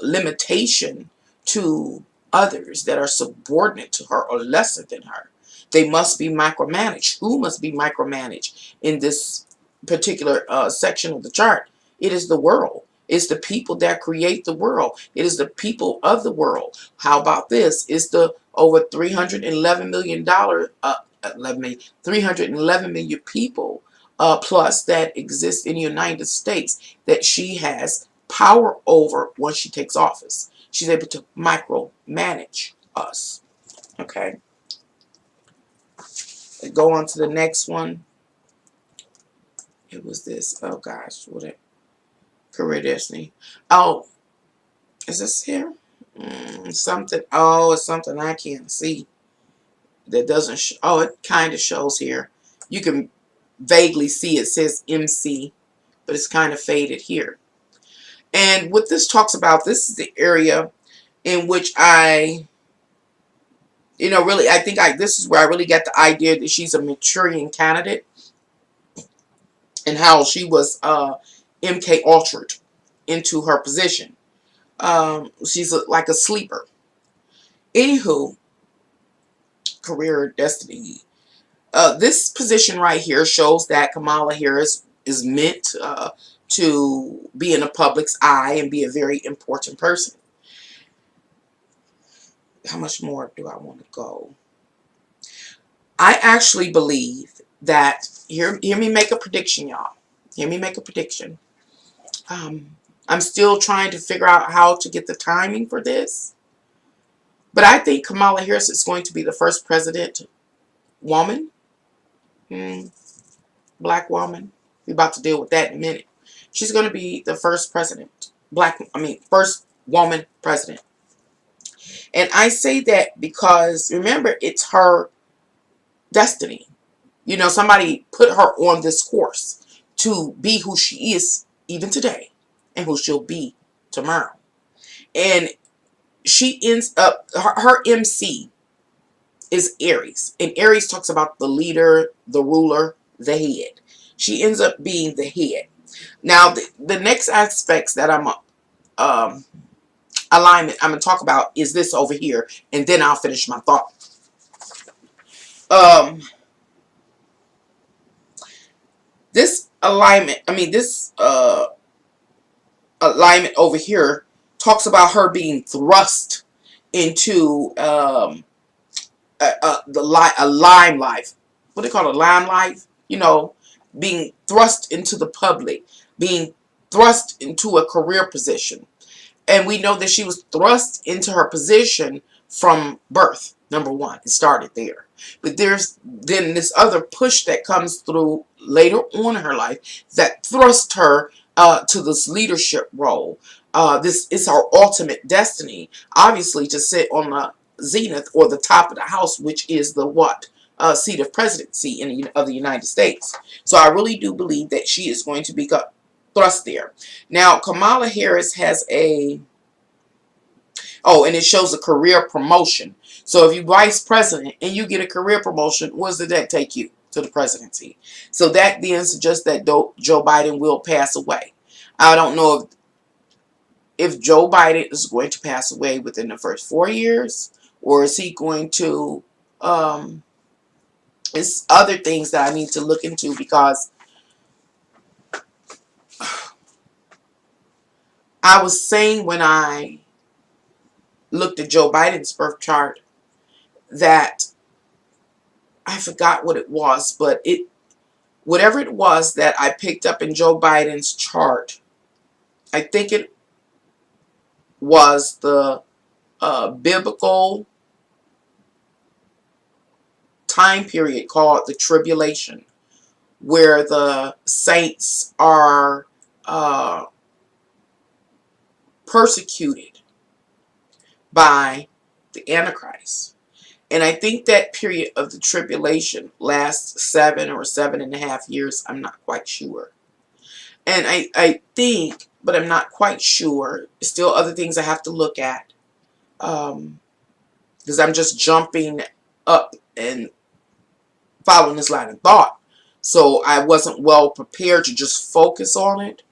limitation to others that are subordinate to her or lesser than her. They must be micromanaged. Who must be micromanaged in this particular section of the chart? It is the world. It's the people that create the world. It is the people of the world. How about this? It's the over $311 million, 311 million people plus that exist in the United States that she has power over once she takes office. She's able to micromanage us. Okay. Go on to the next one. It was this. Oh gosh, what it? Career destiny. Oh, is this here? Something. Oh, it's something I can't see. That doesn't. Oh, it kind of shows here. You can vaguely see it says MC, but it's kind of faded here. And what this talks about, this is the area in which really, I think this is where I really get the idea that she's a maturing candidate, and how she was MK altered into her position. She's like a sleeper. Anywho, career destiny. This position right here shows that Kamala Harris is meant to be in the public's eye and be a very important person. How much more do I want to go? I actually believe that, hear me make a prediction, y'all. Hear me make a prediction. I'm still trying to figure out how to get the timing for this. But I think Kamala Harris is going to be the first president woman. Black woman. We're about to deal with that in a minute. She's going to be the first president. First woman president. And I say that because, remember, it's her destiny. You know, somebody put her on this course to be who she is even today and who she'll be tomorrow. And she ends up, her MC is Aries. And Aries talks about the leader, the ruler, the head. She ends up being the head. Now, the next aspects that alignment I'm going to talk about is this over here, and then I'll finish my thought. This alignment, this alignment over here talks about her being thrust into a limelight. What do they call it? Limelight? You know, being thrust into the public, being thrust into a career position. And we know that she was thrust into her position from birth. Number one, it started there. But there's then this other push that comes through later on in her life that thrust her to this leadership role. This is her ultimate destiny, obviously, to sit on the zenith or the top of the house, which is the what? Seat of presidency of the United States. So I really do believe that she is going to be thrust there. Now, Kamala Harris has and it shows a career promotion. So if you're vice president and you get a career promotion, what does that take you to the presidency? So that then suggests that Joe Biden will pass away. I don't know if Joe Biden is going to pass away within the first 4 years, or is he going to, it's other things that I need to look into, because I was saying when I looked at Joe Biden's birth chart that I forgot what it was, but whatever it was that I picked up in Joe Biden's chart, I think it was the biblical time period called the tribulation, where the saints are persecuted by the Antichrist. And I think that period of the tribulation lasts 7 or 7.5 years. I'm not quite sure. And I think, but I'm not quite sure. Still other things I have to look at. Because I'm just jumping up and following this line of thought. So I wasn't well prepared to just focus on it.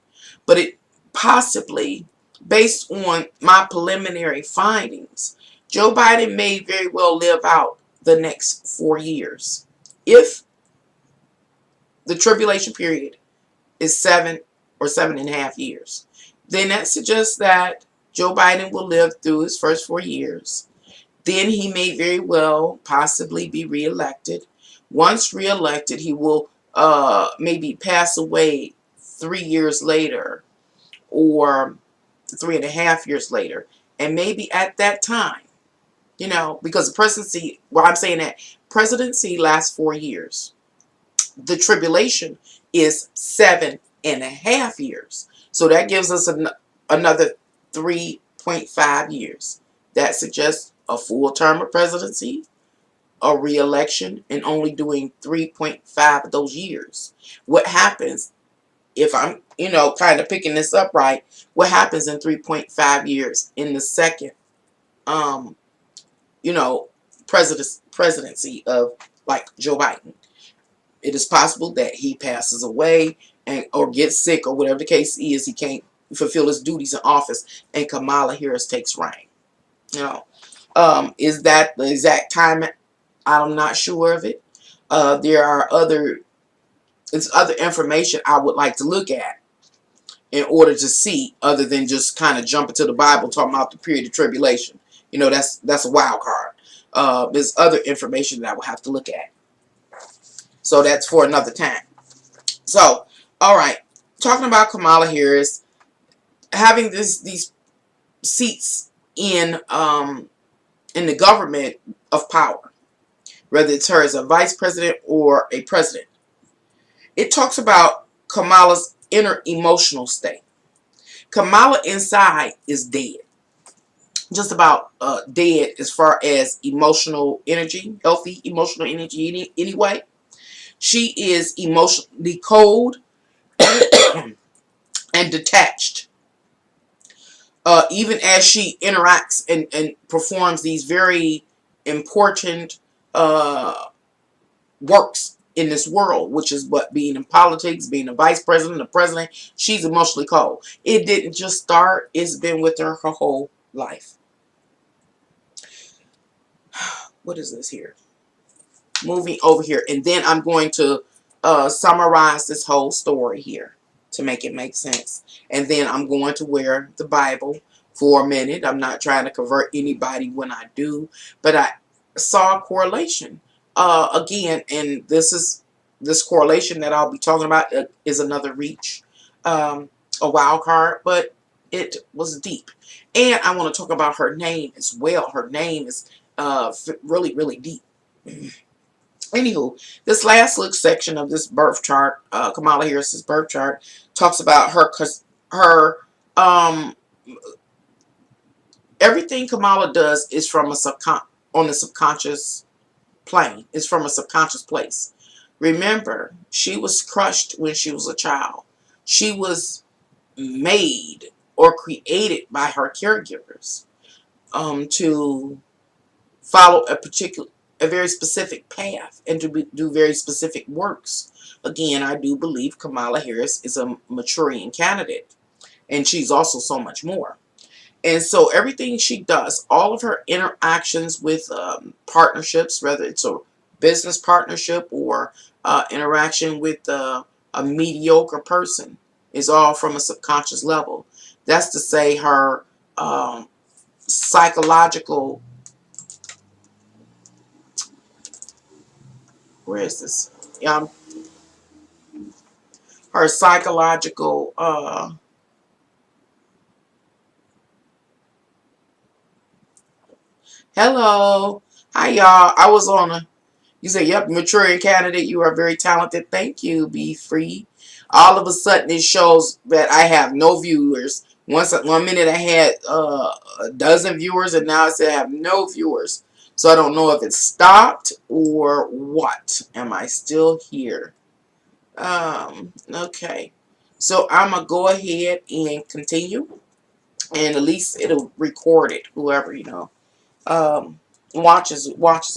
But it possibly, based on my preliminary findings, Joe Biden may very well live out the next 4 years. If the tribulation period is 7 or 7.5 years, then that suggests that Joe Biden will live through his first 4 years. Then he may very well possibly be reelected. Once reelected, he will maybe pass away 3 years later, or 3.5 years later. And maybe at that time, because the presidency, I'm saying that presidency lasts 4 years. The tribulation is 7.5 years. So that gives us another 3.5 years. That suggests a full term of presidency, a re-election, and only doing 3.5 of those years. What happens, if I'm, kind of picking this up right, what happens in 3.5 years in the second, presidency of like Joe Biden? It is possible that he passes away or gets sick, or whatever the case is, he can't fulfill his duties in office, and Kamala Harris takes reign. Is that the exact time? I'm not sure of it. There are other information I would like to look at in order to see, other than just kind of jumping to the Bible talking about the period of tribulation. That's a wild card. There's other information that I will have to look at. So that's for another time. So, all right, talking about Kamala Harris having these seats in the government of power, whether it's her as a vice president or a president. It talks about Kamala's inner emotional state. Kamala inside is dead. Just about dead as far as emotional energy, healthy emotional energy anyway. She is emotionally cold and detached. Even as she interacts and performs these very important works in this world, which is what being in politics, being a vice president, a president, she's emotionally cold. It didn't just start, it's been with her whole life. What is this here? Moving over here, and then I'm going to summarize this whole story here to make it make sense. And then I'm going to wear the Bible for a minute. I'm not trying to convert anybody when I do, but I saw a correlation again, and this correlation that I'll be talking about is another reach, a wild card, but it was deep. And I want to talk about her name as well. Her name is really, really deep. Anywho, this last little section of this birth chart, Kamala Harris's birth chart, talks about her um, everything Kamala does is from on the subconscious plane. It's from a subconscious place. Remember, she was crushed when she was a child. She was made or created by her caregivers to follow a very specific path and to do very specific works. Again, I do believe Kamala Harris is a maturing candidate, and she's also so much more. And so everything she does, all of her interactions with partnerships, whether it's a business partnership or interaction with a mediocre person, is all from a subconscious level. That's to say her psychological, where is this? Her psychological hello. Hi y'all. I was on a, you say, yep, maturing candidate, you are very talented. Thank you, Be Free. All of a sudden it shows that I have no viewers. One minute I had a dozen viewers, and now I say I have no viewers. So I don't know if it stopped or what. Am I still here? Okay. So I'm going to go ahead and continue. And at least it'll record it, whoever, watches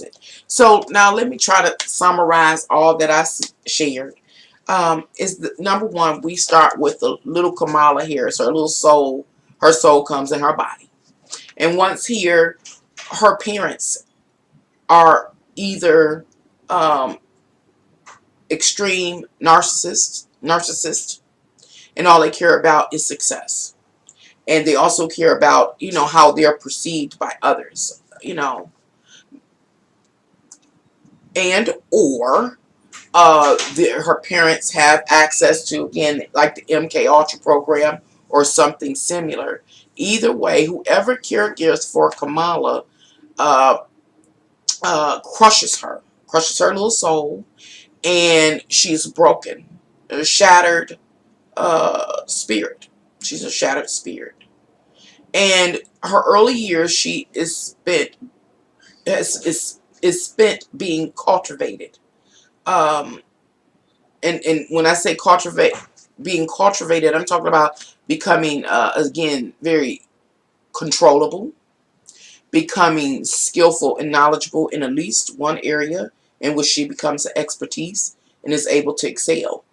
it. So now let me try to summarize all that I shared. Is the number one, we start with the little Kamala Harris, her little soul. Her soul comes in her body. And once here, her parents are either extreme narcissists, and all they care about is success. And they also care about, how they're perceived by others, and or her parents have access to, again, like the MK Ultra program or something similar. Either way, whoever caregivers for Kamala crushes her little soul, and she's broken, a shattered spirit. She's a shattered spirit. And her early years, she is spent being cultivated. And when I say being cultivated, I'm talking about becoming, again, very controllable, becoming skillful and knowledgeable in at least one area in which she becomes an expertise and is able to excel.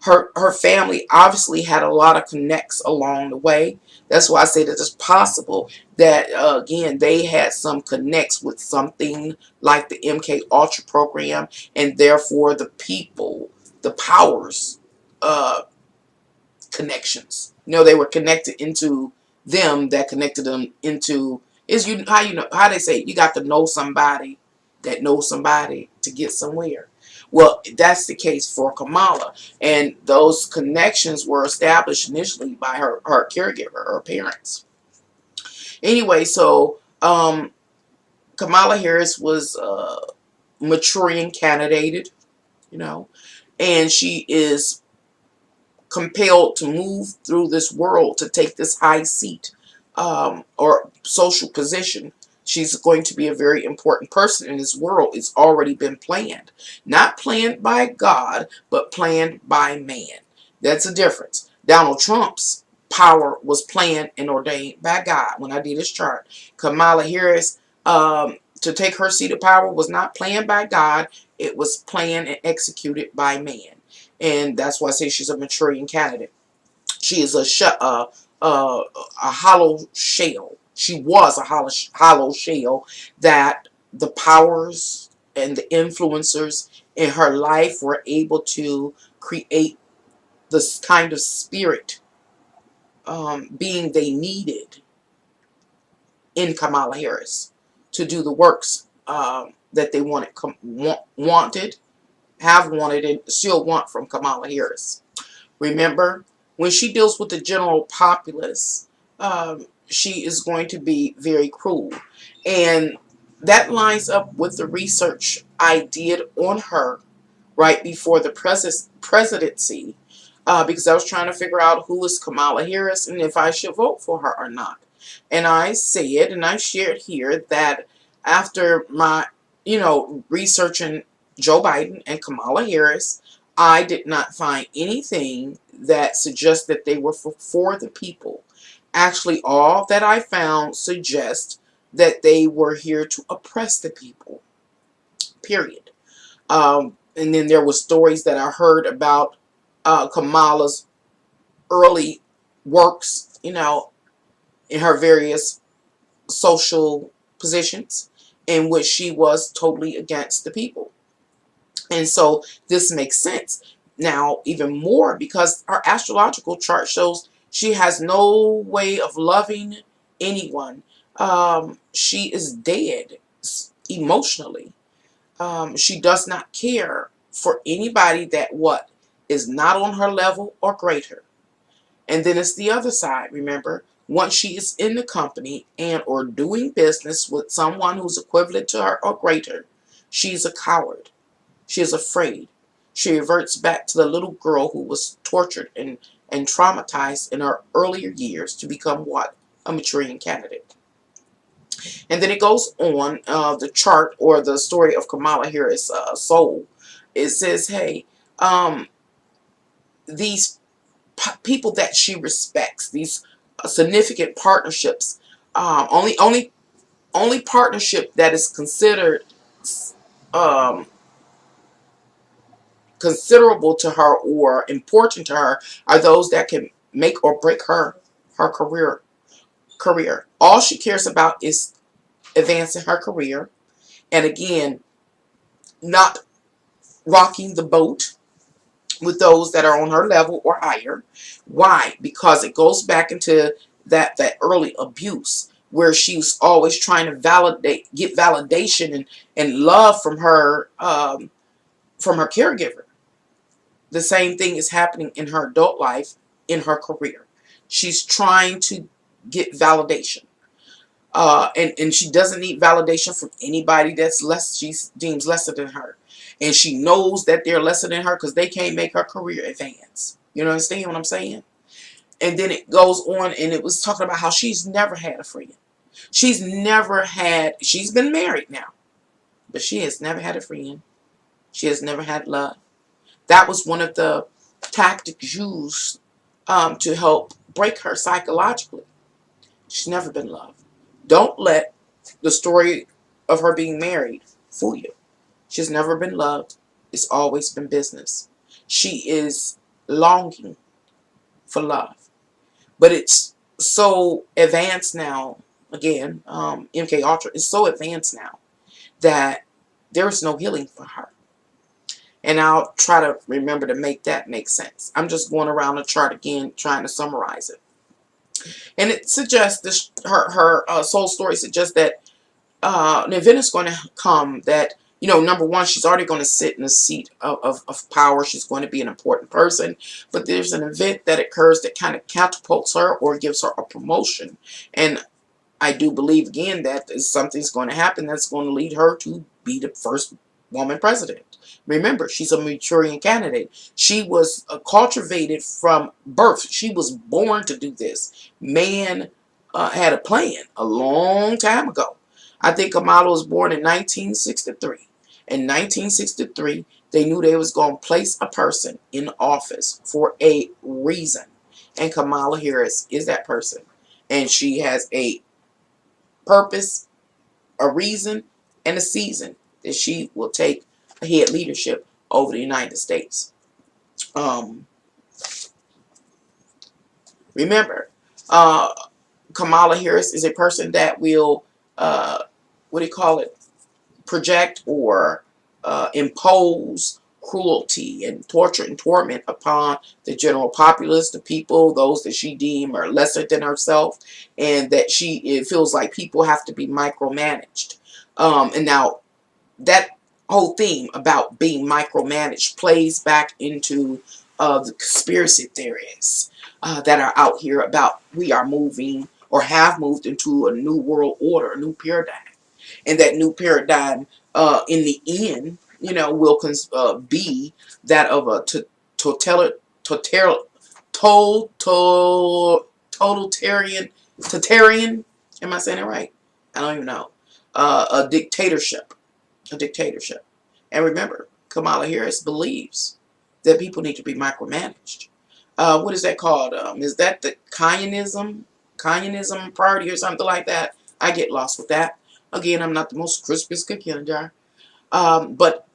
Her family obviously had a lot of connects along the way. That's why I say that it's possible that, again, they had some connects with something like the MK Ultra program, and therefore the people, the powers, connections. They were connected into them that connected them into, how they say, you got to know somebody that knows somebody to get somewhere. Well, that's the case for Kamala, and those connections were established initially by her caregiver, her parents. Anyway, so Kamala Harris was maturing candidate, and she is compelled to move through this world to take this high seat or social position. She's going to be a very important person in this world. It's already been planned. Not planned by God, but planned by man. That's a difference. Donald Trump's power was planned and ordained by God when I did his chart. Kamala Harris, to take her seat of power, was not planned by God. It was planned and executed by man. And that's why I say she's a maturing candidate. She is a hollow shell. She was a hollow shell that the powers and the influencers in her life were able to create this kind of spirit being they needed in Kamala Harris to do the works that they wanted, have wanted, and still want from Kamala Harris. Remember, when she deals with the general populace, she is going to be very cruel. And that lines up with the research I did on her right before the presidency, because I was trying to figure out who is Kamala Harris and if I should vote for her or not. And I said, and I shared here, that after my, researching Joe Biden and Kamala Harris, I did not find anything that suggests that they were for the people. Actually, all that I found suggests that they were here to oppress the people, period. And then there were stories that I heard about Kamala's early works, in her various social positions, in which she was totally against the people. And so this makes sense now even more because her astrological chart shows she has no way of loving anyone. She is dead emotionally. She does not care for anybody that is not on her level or greater. And then it's the other side, remember, once she is in the company and or doing business with someone who's equivalent to her or greater, she's a coward. She is afraid. She reverts back to the little girl who was tortured and traumatized in her earlier years to become what? A maturing candidate. And then it goes on, the chart or the story of Kamala Harris' soul. It says, hey, these people that she respects, these significant partnerships, only partnership that is considered um, considerable to her or important to her are those that can make or break her career. All she cares about is advancing her career, and again, not rocking the boat with those that are on her level or higher. Why? Because it goes back into that early abuse where she's always trying to get validation and love from her caregiver. The same thing is happening in her adult life, in her career. She's trying to get validation. And she doesn't need validation from anybody that's less, she deems lesser than her. And she knows that they're lesser than her because they can't make her career advance. You understand what I'm saying? And then it goes on and it was talking about how she's never had a friend. She's been married now, but she has never had a friend. She has never had love. That was one of the tactics used to help break her psychologically. She's never been loved. Don't let the story of her being married fool you. She's never been loved. It's always been business. She is longing for love. But it's so advanced now, again, MK Ultra is so advanced now that there is no healing for her. And I'll try to remember to make that make sense. I'm just going around the chart again, trying to summarize it. And it suggests this, her soul story suggests that an event is going to come that, number one, she's already going to sit in a seat of power. She's going to be an important person. But there's an event that occurs that kind of catapults her or gives her a promotion. And I do believe, again, that something's going to happen that's going to lead her to be the first woman president. Remember, she's a Manchurian candidate. She was cultivated from birth. She was born to do this. Man had a plan a long time ago. I think Kamala was born in 1963. In 1963, they knew they was going to place a person in office for a reason. And Kamala Harris is that person. And she has a purpose, a reason, and a season that she will take head leadership over the United States. Remember, Kamala Harris is a person that will, project or impose cruelty and torture and torment upon the general populace, the people, those that she deem are lesser than herself, and that it feels like people have to be micromanaged. And now that whole theme about being micromanaged plays back into the conspiracy theories that are out here about we are moving or have moved into a new world order, a new paradigm. And that new paradigm, in the end, will be that of a total, total, total, totalitarian. Am I saying it right? I don't even know. A dictatorship. A dictatorship. And remember, Kamala Harris believes that people need to be micromanaged. What is that called? Is that the Communism Party or something like that? I get lost with that. Again, I'm not the most crispiest cookie in a jar. But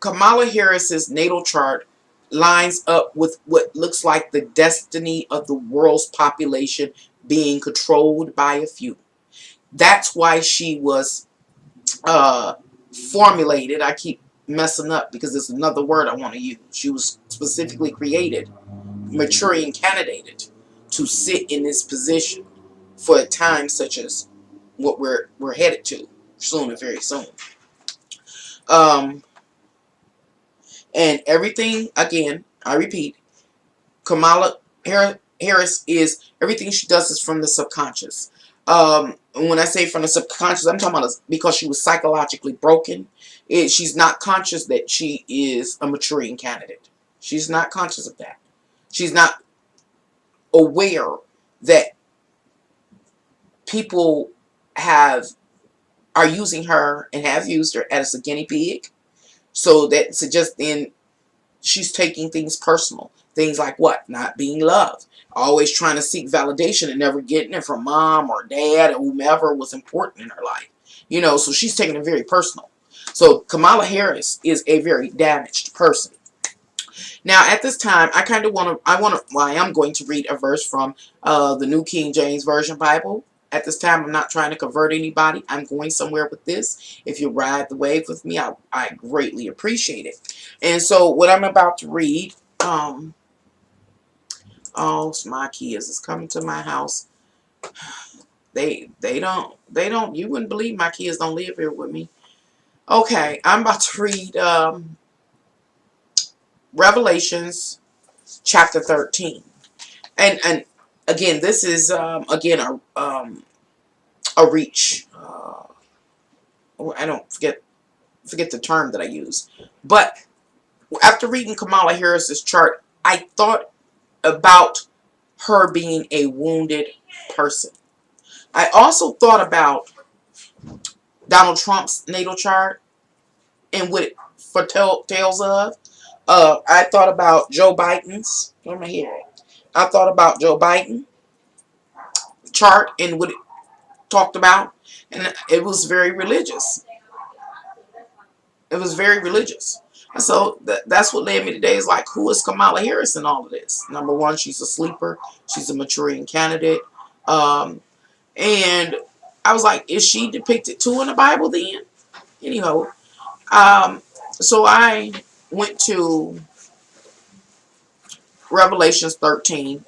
Kamala Harris's natal chart lines up with what looks like the destiny of the world's population being controlled by a few. That's why she was formulated. I keep messing up because it's another word I want to use. She was specifically created, maturing candidated to sit in this position for a time such as what we're headed to soon and very soon. And everything, again, I repeat, Kamala Harris is, everything she does is from the subconscious. When I say from the subconscious, I'm talking about because she was psychologically broken. She's not conscious that she is a maturing candidate. She's not conscious of that. She's not aware that people are using her and have used her as a guinea pig. So that suggests then she's taking things personal. Things like what? Not being loved. Always trying to seek validation and never getting it from mom or dad or whomever was important in her life. So she's taking it very personal. So Kamala Harris is a very damaged person. Now, at this time, I am going to read a verse from the New King James Version Bible. At this time, I'm not trying to convert anybody. I'm going somewhere with this. If you ride the wave with me, I greatly appreciate it. And so what I'm about to read, oh, my kids is coming to my house. They don't, you wouldn't believe my kids don't live here with me. Okay, I'm about to read Revelations chapter 13. And again, this is again a reach. I don't forget the term that I use. But after reading Kamala Harris's chart, I thought about her being a wounded person. I also thought about Donald Trump's natal chart and what it foretells of. I thought about Joe Biden's. Where am I here? I thought about Joe Biden chart and what it talked about, and it was very religious. It was very religious. And so that's what led me today is like, who is Kamala Harris in all of this? Number one, she's a sleeper. She's a maturing candidate. And I was like, is she depicted too in the Bible then? Anyhow, so I went to Revelations 13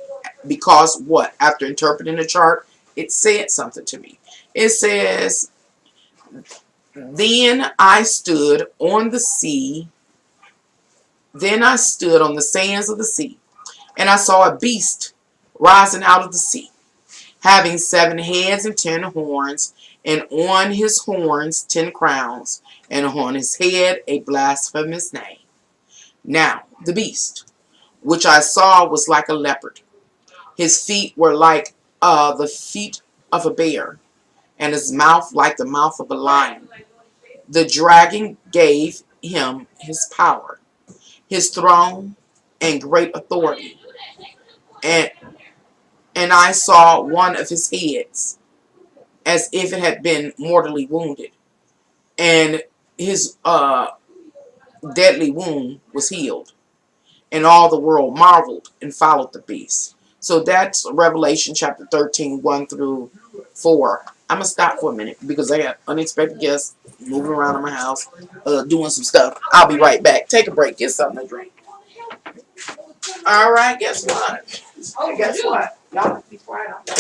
because what? After interpreting the chart, it said something to me. It says, Then I stood on the sands of the sea, and I saw a beast rising out of the sea, having 7 heads and 10 horns, and on his horns 10 crowns, and on his head a blasphemous name. Now, the beast, which I saw, was like a leopard. His feet were like the feet of a bear, and his mouth like the mouth of a lion. The dragon gave him his power, his throne, and great authority. And I saw one of his heads as if it had been mortally wounded, and his deadly wound was healed. And all the world marveled and followed the beast. So that's Revelation chapter 13, 1 through 4. I'm going to stop for a minute because I got unexpected guests moving around in my house, doing some stuff. I'll be right back. Take a break. Get something to drink. All right, guess what? Guess what? Y'all be quiet. You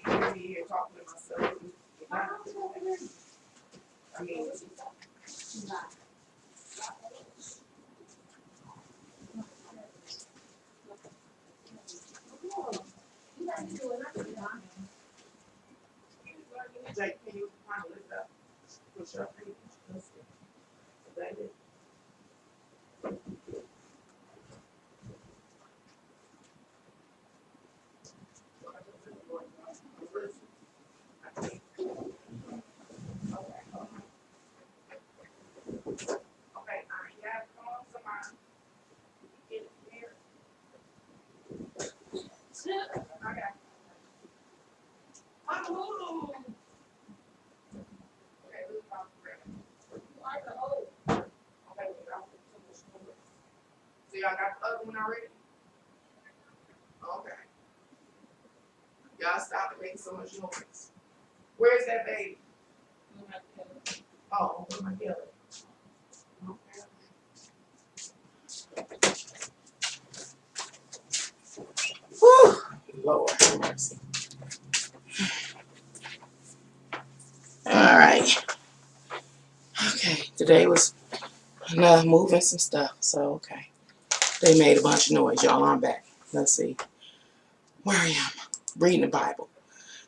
hear me here talking to myself. I mean, So y'all got the other one already? Okay. Y'all stop making so much noise. Where's that baby? Oh, where's my Kelly? Whew. Lord have mercy. Alright. Okay, today was moving some stuff, so okay. They made a bunch of noise, y'all. I'm back. Let's see. Where I am. Reading the Bible.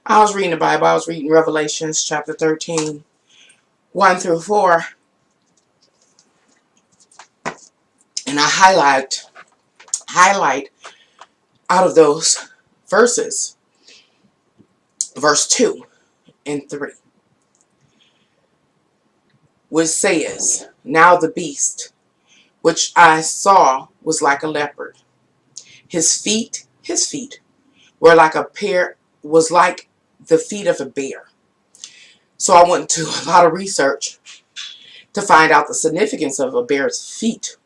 I was reading the Bible. I was reading Revelations chapter 13, 1 through 4. And I highlight out of those verses, verse 2 and 3, which says, "Now the beast, which I saw, was like a leopard. His feet were like was like the feet of a bear." So I went to a lot of research to find out the significance of a bear's feet.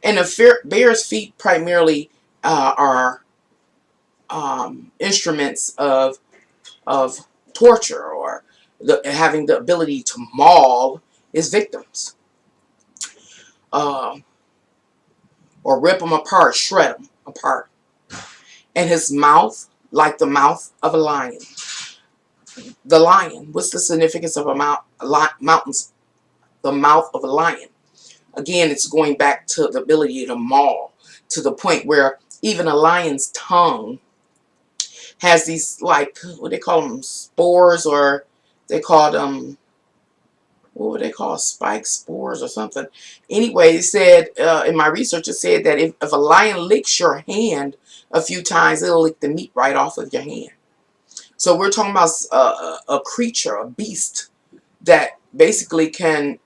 And a bear's feet primarily are instruments of torture, or having the ability to maul his victims, or rip them apart, shred them apart. And his mouth, like the mouth of a lion. The lion. What's the significance of mountains? The mouth of a lion. Again, it's going back to the ability to maul, to the point where even a lion's tongue has these, like, what they call them, spores, or they call them, what would they call, spike spores or something. Anyway, it said, in my research, it said that if a lion licks your hand a few times, it'll lick the meat right off of your hand. So we're talking about a creature, a beast, that basically can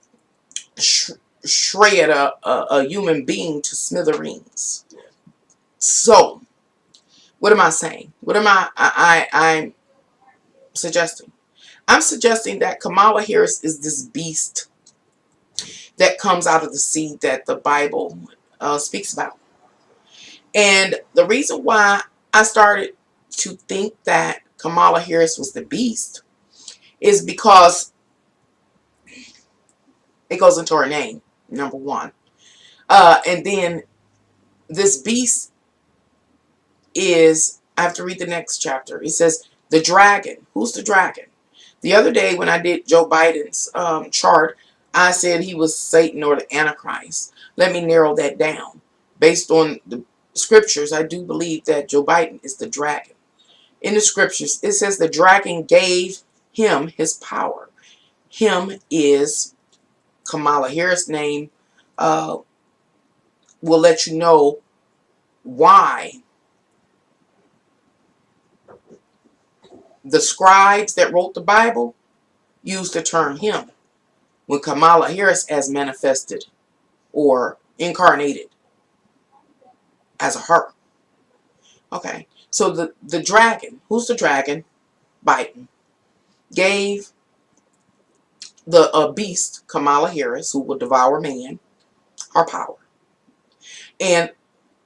shred a human being to smithereens. So, what am I saying? What am I'm suggesting? I'm suggesting that Kamala Harris is this beast that comes out of the seed that the Bible speaks about. And the reason why I started to think that Kamala Harris was the beast is because it goes into her name, number one. And then this beast is, I have to read the next chapter. It says, the dragon. Who's the dragon? The other day when I did Joe Biden's chart, I said he was Satan or the Antichrist. Let me narrow that down. Based on the scriptures, I do believe that Joe Biden is the dragon. In the scriptures, it says the dragon gave him his power. Him is Kamala Harris' name. Will let you know why the scribes that wrote the Bible used the term him, when Kamala Harris as manifested or incarnated as a her. Okay, so the dragon, who's the dragon? Biden gave the beast, Kamala Harris, who will devour man, her power. And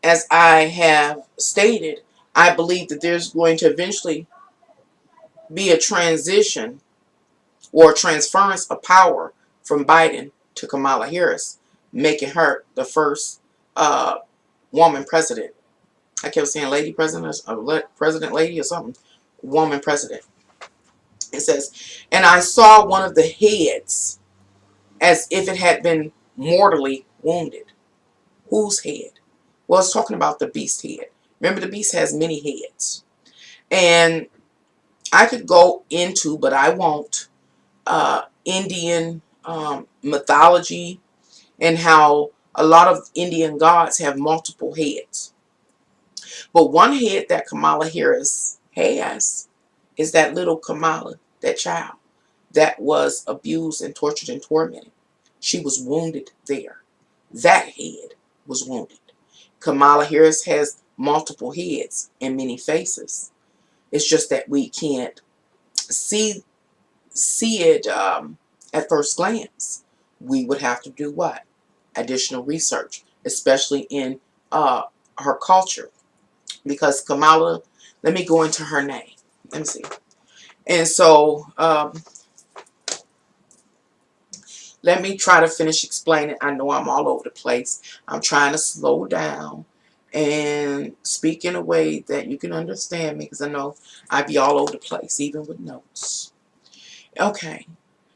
as I have stated, I believe that there's going to eventually be a transition or transference of power from Biden to Kamala Harris, making her the first woman president. I kept saying lady president, or president lady or something. Woman president. It says, and I saw one of the heads as if it had been mortally wounded. Whose head? Well, it's talking about the beast head. Remember, the beast has many heads. And I could go into, but I won't, Indian mythology, and how a lot of Indian gods have multiple heads. But one head that Kamala Harris has is that little Kamala, that child that was abused and tortured and tormented. She was wounded there. That head was wounded. Kamala Harris has multiple heads and many faces. It's just that we can't see it at first glance. We would have to do what? Additional research especially in her culture. Because Kamala, let me go into her name. Let me see. And so, let me try to finish explaining. I know I'm all over the place. I'm trying to slow down and speak in a way that you can understand me, because I know I'd be all over the place, even with notes. Okay,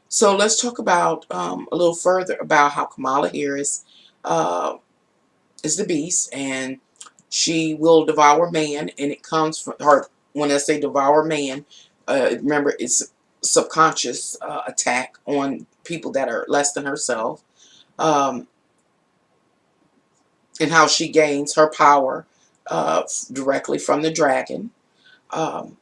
so let's talk about a little further about how Kamala Harris uh, is the beast, and she will devour man, and it comes from her. When I say devour man, remember it's subconscious attack on people that are less than herself, um, and how she gains her power directly from the dragon, um,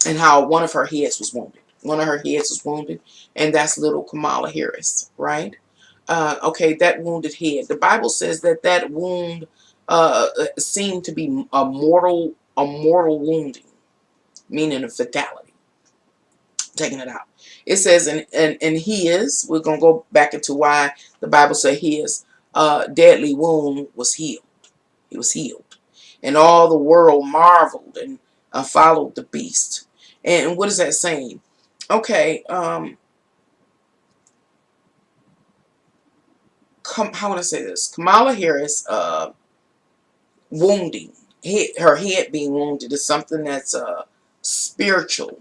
and how one of her heads was wounded. One of her heads was wounded, and that's little Kamala Harris, right? Okay, that wounded head. The Bible says that that wound seemed to be a mortal wounding, meaning a fatality, taking it out. It says, and his, we're going to go back into why the Bible said his deadly wound was healed. He was healed. And all the world marveled and followed the beast. And what is that saying? Okay, how would I say this? Kamala Harris wounding, her head being wounded is something that's spiritual.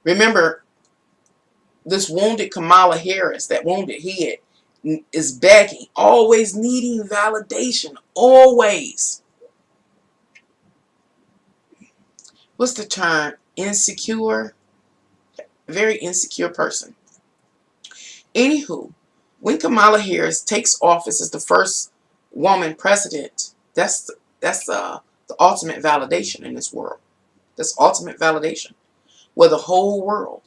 Remember, this wounded Kamala Harris, that wounded head, is begging, always needing validation, always. What's the term? Insecure, very insecure person. Anywho, when Kamala Harris takes office as the first woman president, that's the ultimate validation in this world. That's ultimate validation, where the whole world,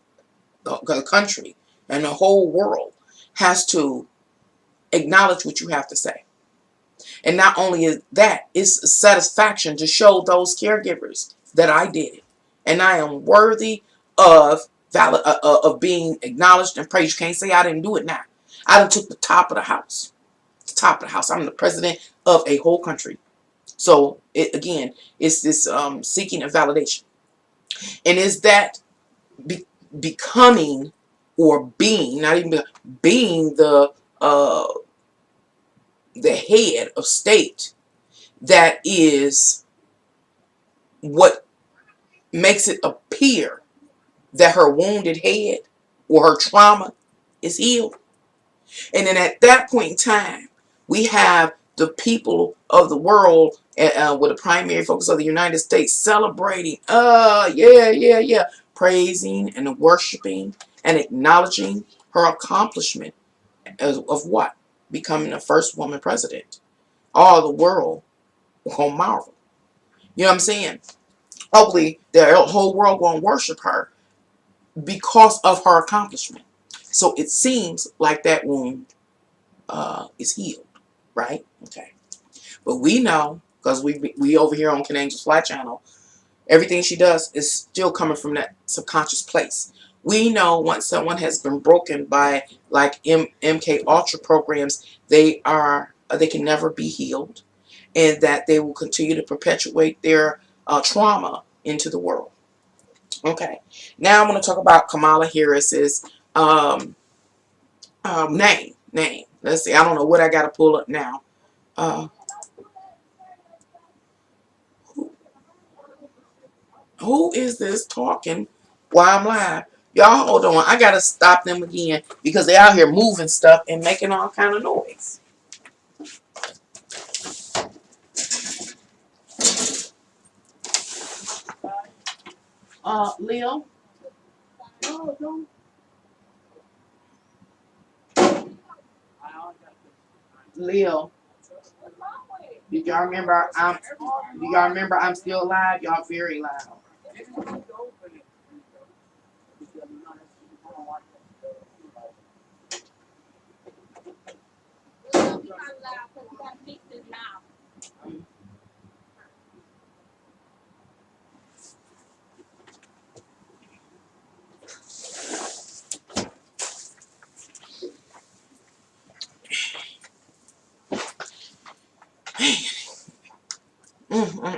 the country, and the whole world has to acknowledge what you have to say. And not only is that, it's satisfaction to show those caregivers that I did it, and I am worthy of of being acknowledged and praised. You can't say I didn't do it now. I done took the top of the house. The top of the house. I'm the president of a whole country. So it again, it's this seeking of validation, and is that be, becoming or being, not even being uh, the head of state, that is what makes it appear that her wounded head or her trauma is healed. And then at that point in time, we have the people of the world, with a primary focus of the United States, celebrating, yeah, praising and worshiping and acknowledging her accomplishment of what? Becoming the first woman president. All the world will marvel. You know what I'm saying? Hopefully, the whole world gonna worship her because of her accomplishment. So it seems like that wound is healed, right? Okay. But we know, because we over here on Ken Angel's Fly Channel, everything she does is still coming from that subconscious place. We know once someone has been broken by like MK Ultra programs, they can never be healed, and that they will continue to perpetuate their trauma into the world. Okay, now I'm going to talk about Kamala Harris's name. Let's see. I don't know what I got to pull up now. Uh, who is this talking while I'm live? Y'all hold on. I got to stop them again because they out here moving stuff and making all kind of noise. Leo? No, don't. Leo. Did y'all remember I'm still live? Y'all very loud.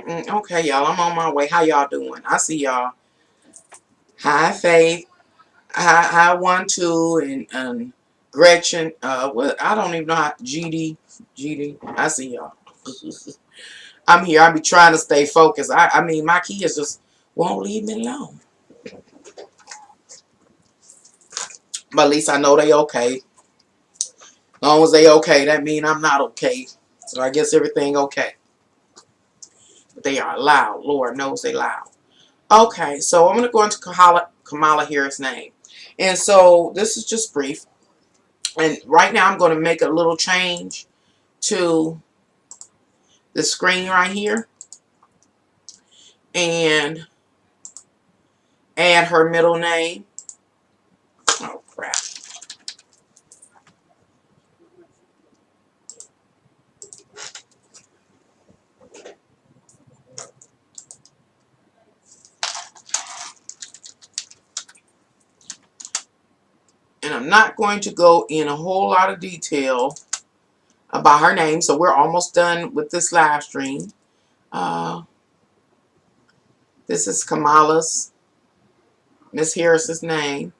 Okay, y'all. I'm on my way. How y'all doing? I see y'all. Hi, Faith. Hi, 1-2, and Gretchen. What? I don't even know how. GD. I see y'all. I'm here. I be trying to stay focused. I mean, my kids just won't leave me alone. But at least I know they okay. As long as they okay, that mean I'm not okay. So I guess everything okay. But they are loud. Lord knows they loud. Okay, so I'm going to go into Kamala Harris' name. And so this is just brief. And right now I'm going to make a little change to the screen right here. And add her middle name. Oh, crap. And I'm not going to go in a whole lot of detail about her name. So we're almost done with this live stream. This is Miss Harris's name.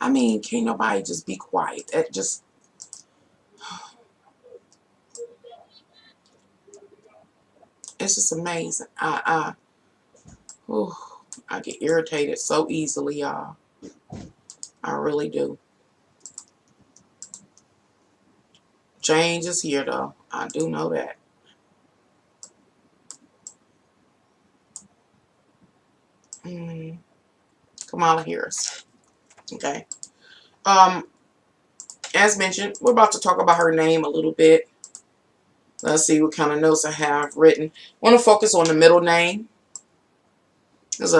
I mean, can't nobody just be quiet. It's just amazing. I get irritated so easily, y'all. I really do. Change is here, though. I do know that. Kamala Harris. Okay. As mentioned, we're about to talk about her name a little bit. Let's see what kind of notes I have written. I want to focus on the middle name. There's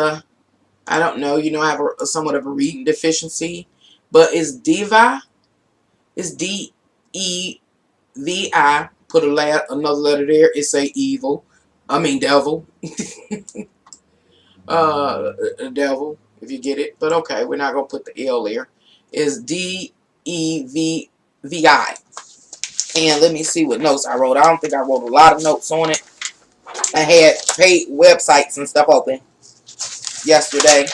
I don't know, I have somewhat of a reading deficiency. But it's Diva. It's D-E-V-I. Put another letter there. It say evil. I mean devil. Devil, if you get it. But okay, we're not going to put the L there. It's D-E-V-V-I. And let me see what notes I wrote. I don't think I wrote a lot of notes on it. I had paid websites and stuff open yesterday.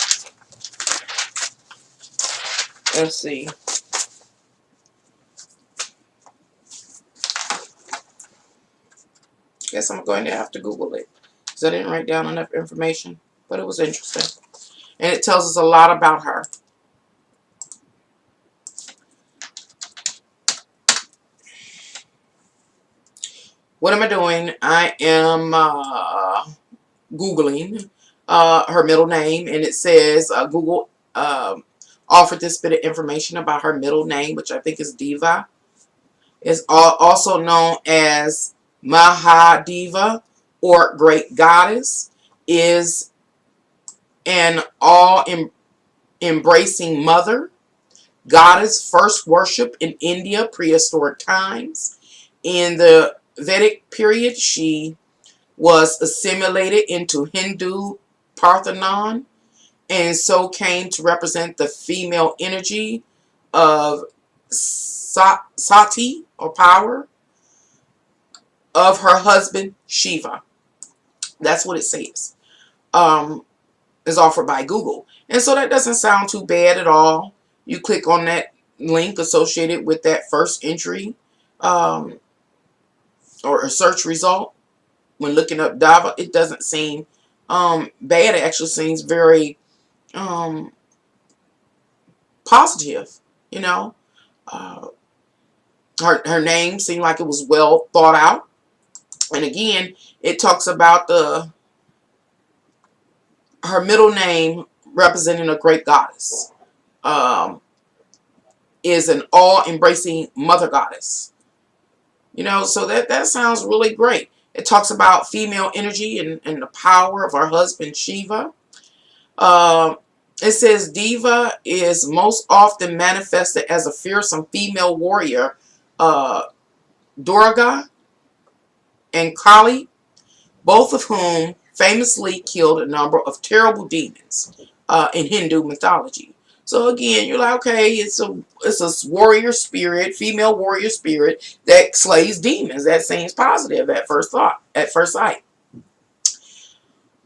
Let's see. Guess I'm going to have to Google it, because I didn't write down enough information. But it was interesting. And it tells us a lot about her. What am I doing? I am Googling her middle name. And it says Google offered this bit of information about her middle name, which I think is Diva. It's also known as Mahadiva, or Great Goddess. Is an all-embracing mother, goddess first worshipped in India prehistoric times. In the Vedic period, she was assimilated into Hindu Parthenon, and so came to represent the female energy of Sati, or power, of her husband Shiva. That's what it says. Is offered by Google. And so that doesn't sound too bad at all. You click on that link associated with that first entry or a search result. When looking up Dava, it doesn't seem bad. It actually seems very positive. Her name seemed like it was well thought out. And again, it talks about her middle name representing a great goddess. Is an all-embracing mother goddess. So that sounds really great. It talks about female energy and the power of her husband Shiva. It says Diva is most often manifested as a fearsome female warrior, Durga and Kali, both of whom famously killed a number of terrible demons in Hindu mythology. So again, you're like, okay, it's a warrior spirit, female warrior spirit that slays demons. That seems positive at first sight.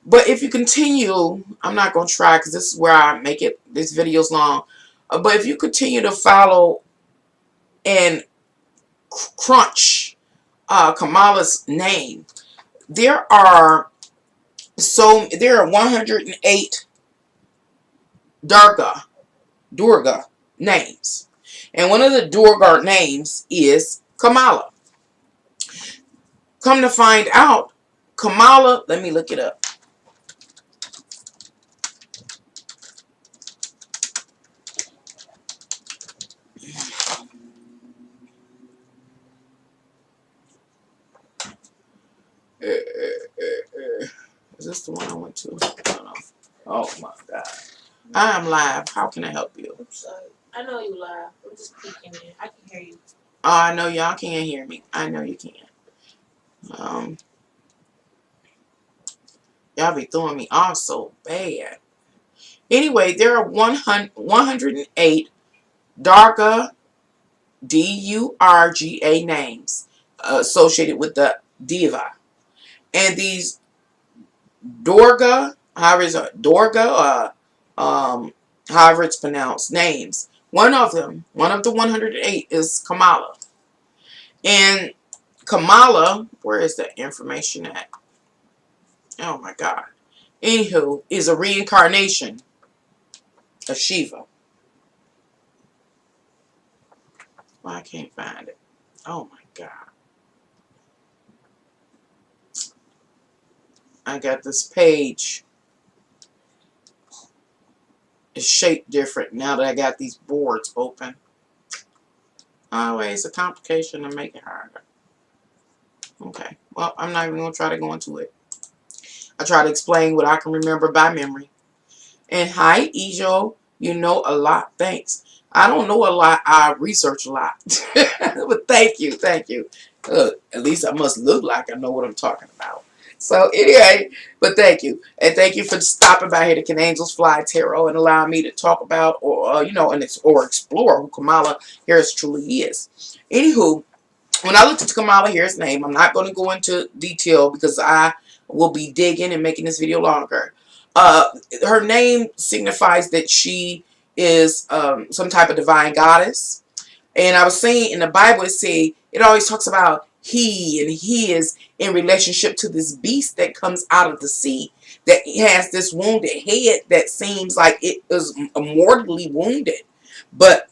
But if you continue, I'm not going to try because this is where I make it, this video's long. But if you continue to follow and crunch Kamala's name, there are 108 Durga names. And one of the Durga names is Kamala. Come to find out, Kamala, let me look it up. Is this the one I went to? I don't know. Oh my God. I am live. How can I help you? I'm sorry. I know you live. I'm just peeking in. I can hear you. Oh, I know y'all can't hear me. I know you can't. Y'all be throwing me off so bad. Anyway, there are 108 Durga, D-U-R-G-A names associated with the diva. And these Durga, however it's pronounced, names. One of the 108 is Kamala. And Kamala, where is that information at? Oh my God. Anywho, is a reincarnation of Shiva. Well, I can't find it. Oh my God. I got this page. It's shaped different now that I got these boards open. Always a complication to make it harder. Okay. Well, I'm not even going to try to go into it. I try to explain what I can remember by memory. And hi, Ijo. You know a lot. Thanks. I don't know a lot. I research a lot. But thank you. Thank you. At least I must look like I know what I'm talking about. So anyway, but thank you. And thank you for stopping by here to Can Angels Fly Tarot and allowing me to talk about or, or explore who Kamala Harris truly is. Anywho, when I looked at Kamala Harris' name, I'm not going to go into detail because I will be digging and making this video longer. Her name signifies that she is some type of divine goddess. And I was saying in the Bible, it always talks about he and his in relationship to this beast that comes out of the sea that has this wounded head that seems like it is mortally wounded. But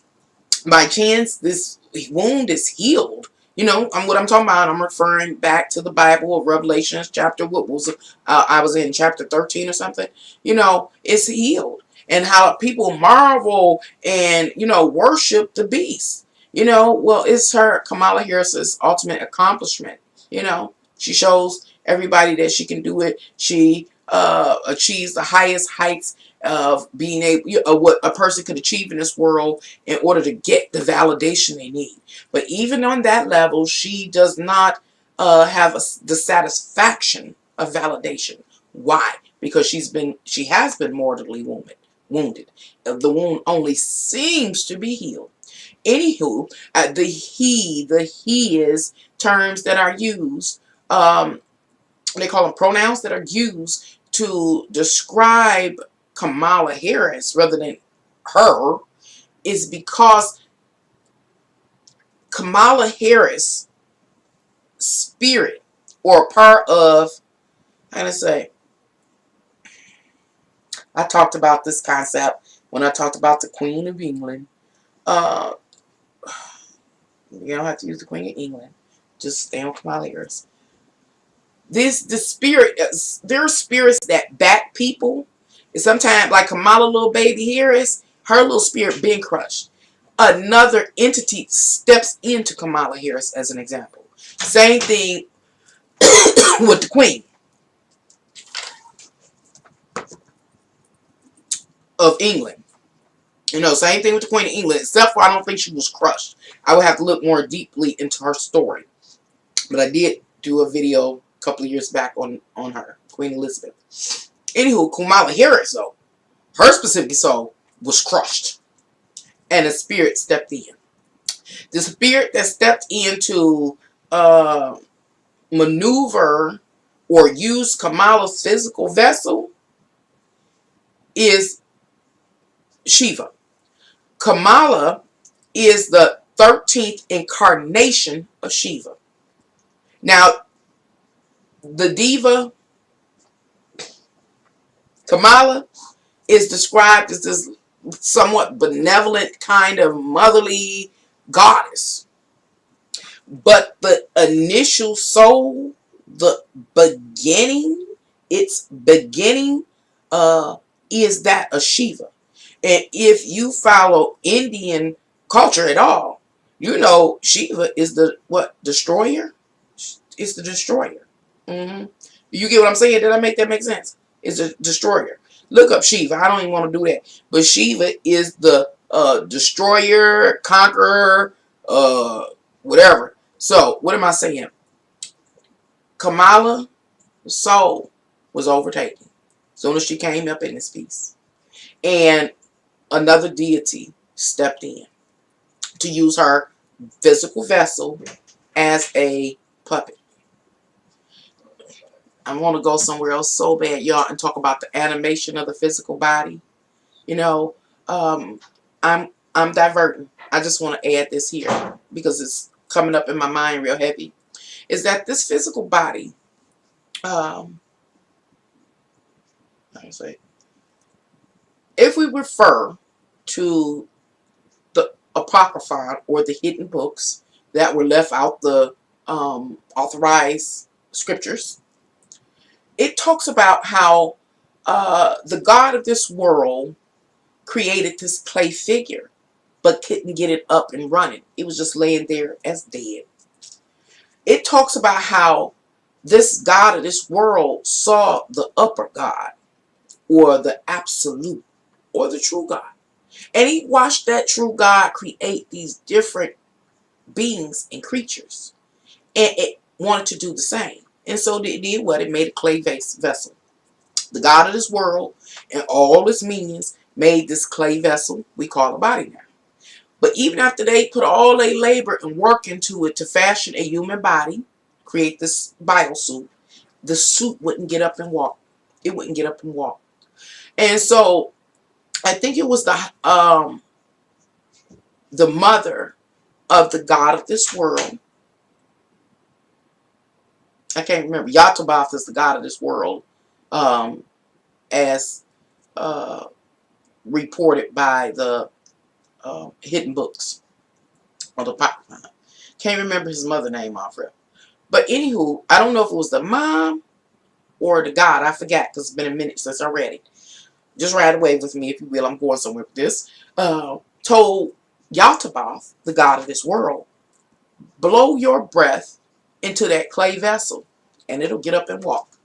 by chance, this wound is healed. You know, what I'm talking about. I'm referring back to the Bible of Revelations chapter, what was it? I was in chapter 13 or something. You know, it's healed. And how people marvel and, worship the beast. You know, well, it's Kamala Harris's ultimate accomplishment. You know, she shows everybody that she can do it. She achieves the highest heights of being able, what a person could achieve in this world in order to get the validation they need. But even on that level, she does not have the satisfaction of validation. Why? Because she has been mortally wounded. The wound only seems to be healed. Anywho, the he is terms that are used, they call them pronouns that are used to describe Kamala Harris rather than her, is because Kamala Harris' spirit, or part of, how can I say, I talked about this concept when I talked about the Queen of England. You don't have to use the Queen of England. Just stay on Kamala Harris. The spirit, there are spirits that back people. And sometimes, like Kamala little baby Harris, her little spirit been crushed. Another entity steps into Kamala Harris as an example. Same thing with the Queen of England. You know, same thing with the Queen of England, except for I don't think she was crushed. I would have to look more deeply into her story. But I did do a video a couple of years back on her, Queen Elizabeth. Anywho, Kamala Harris, though, her specific soul was crushed. And a spirit stepped in. The spirit that stepped in to maneuver or use Kamala's physical vessel is Shiva. Kamala is the 13th incarnation of Shiva. Now, the diva Kamala is described as this somewhat benevolent kind of motherly goddess. But the initial soul, the beginning, its beginning is that of Shiva. And if you follow Indian culture at all, you know Shiva is the what? Destroyer? It's the destroyer. Mm-hmm. You get what I'm saying? Did I make that make sense? It's a destroyer. Look up Shiva. I don't even want to do that. But Shiva is the destroyer, conqueror, whatever. So, what am I saying? Kamala, the soul, was overtaken as soon as she came up in this piece. And another deity stepped in to use her physical vessel as a puppet. I want to go somewhere else so bad, y'all, and talk about the animation of the physical body. You know, I'm diverting. I just want to add this here because it's coming up in my mind real heavy. Is that this physical body? How do I say? If we refer to the Apocryphon or the hidden books that were left out the authorized scriptures, it talks about how the God of this world created this clay figure but couldn't get it up and running. It was just laying there as dead. It talks about how this God of this world saw the upper God or the absolute or the true God. And he watched that true God create these different beings and creatures. And it wanted to do the same. And so it did what? It made a clay vessel. The God of this world and all its minions made this clay vessel we call a body now. But even after they put all their labor and work into it to fashion a human body, create this biosuit, the suit wouldn't get up and walk. It wouldn't get up and walk. And so I think it was the mother of the God of this world. I can't remember. Yatabath is the God of this world, as reported by the hidden books on the Apocryphon. Can't remember his mother name off rip. But anywho, I don't know if it was the mom or the God. I forgot because it's been a minute since I read it. Just ride away with me if you will. I'm going somewhere with this. Told Yaltabaoth, the God of this world, blow your breath into that clay vessel and it'll get up and walk.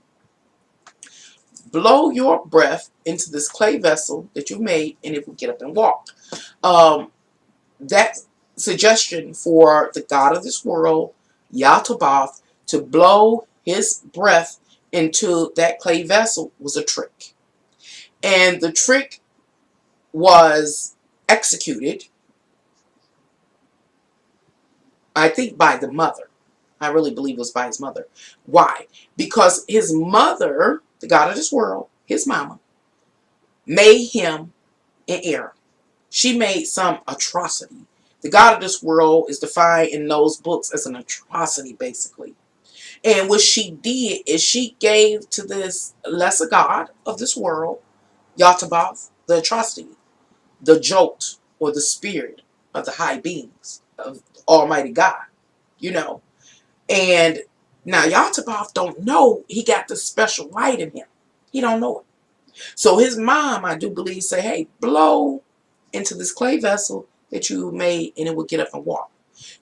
Blow your breath into this clay vessel that you made and it will get up and walk. That suggestion for the God of this world, Yaltabaoth, to blow his breath into that clay vessel was a trick. And the trick was executed, I think, by the mother. I really believe it was by his mother. Why? Because his mother, the God of this world, his mama, made him in error. She made some atrocity. The God of this world is defined in those books as an atrocity, basically. And what she did is she gave to this lesser God of this world, Yaltabaoth, the atrocity, the jolt, or the spirit of the high beings of Almighty God, you know. And now Yaltabaoth don't know he got this special light in him. He don't know it. So his mom, I do believe, say, hey, blow into this clay vessel that you made and it will get up and walk.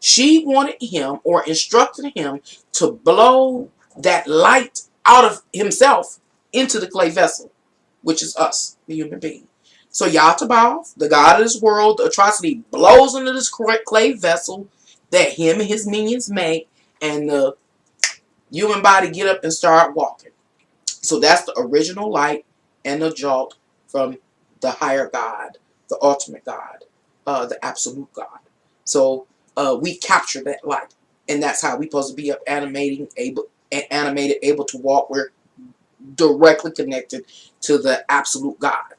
She wanted him or instructed him to blow that light out of himself into the clay vessel, which is us, the human being. So Yaltabaoth, the God of this world, the atrocity, blows into this clay vessel that him and his minions make, and the human body get up and start walking. So that's the original light and the jolt from the higher God, the ultimate God, the absolute God. So we capture that light, and that's how we're supposed to be up animating a and animated, able to walk. We're directly connected to the absolute God,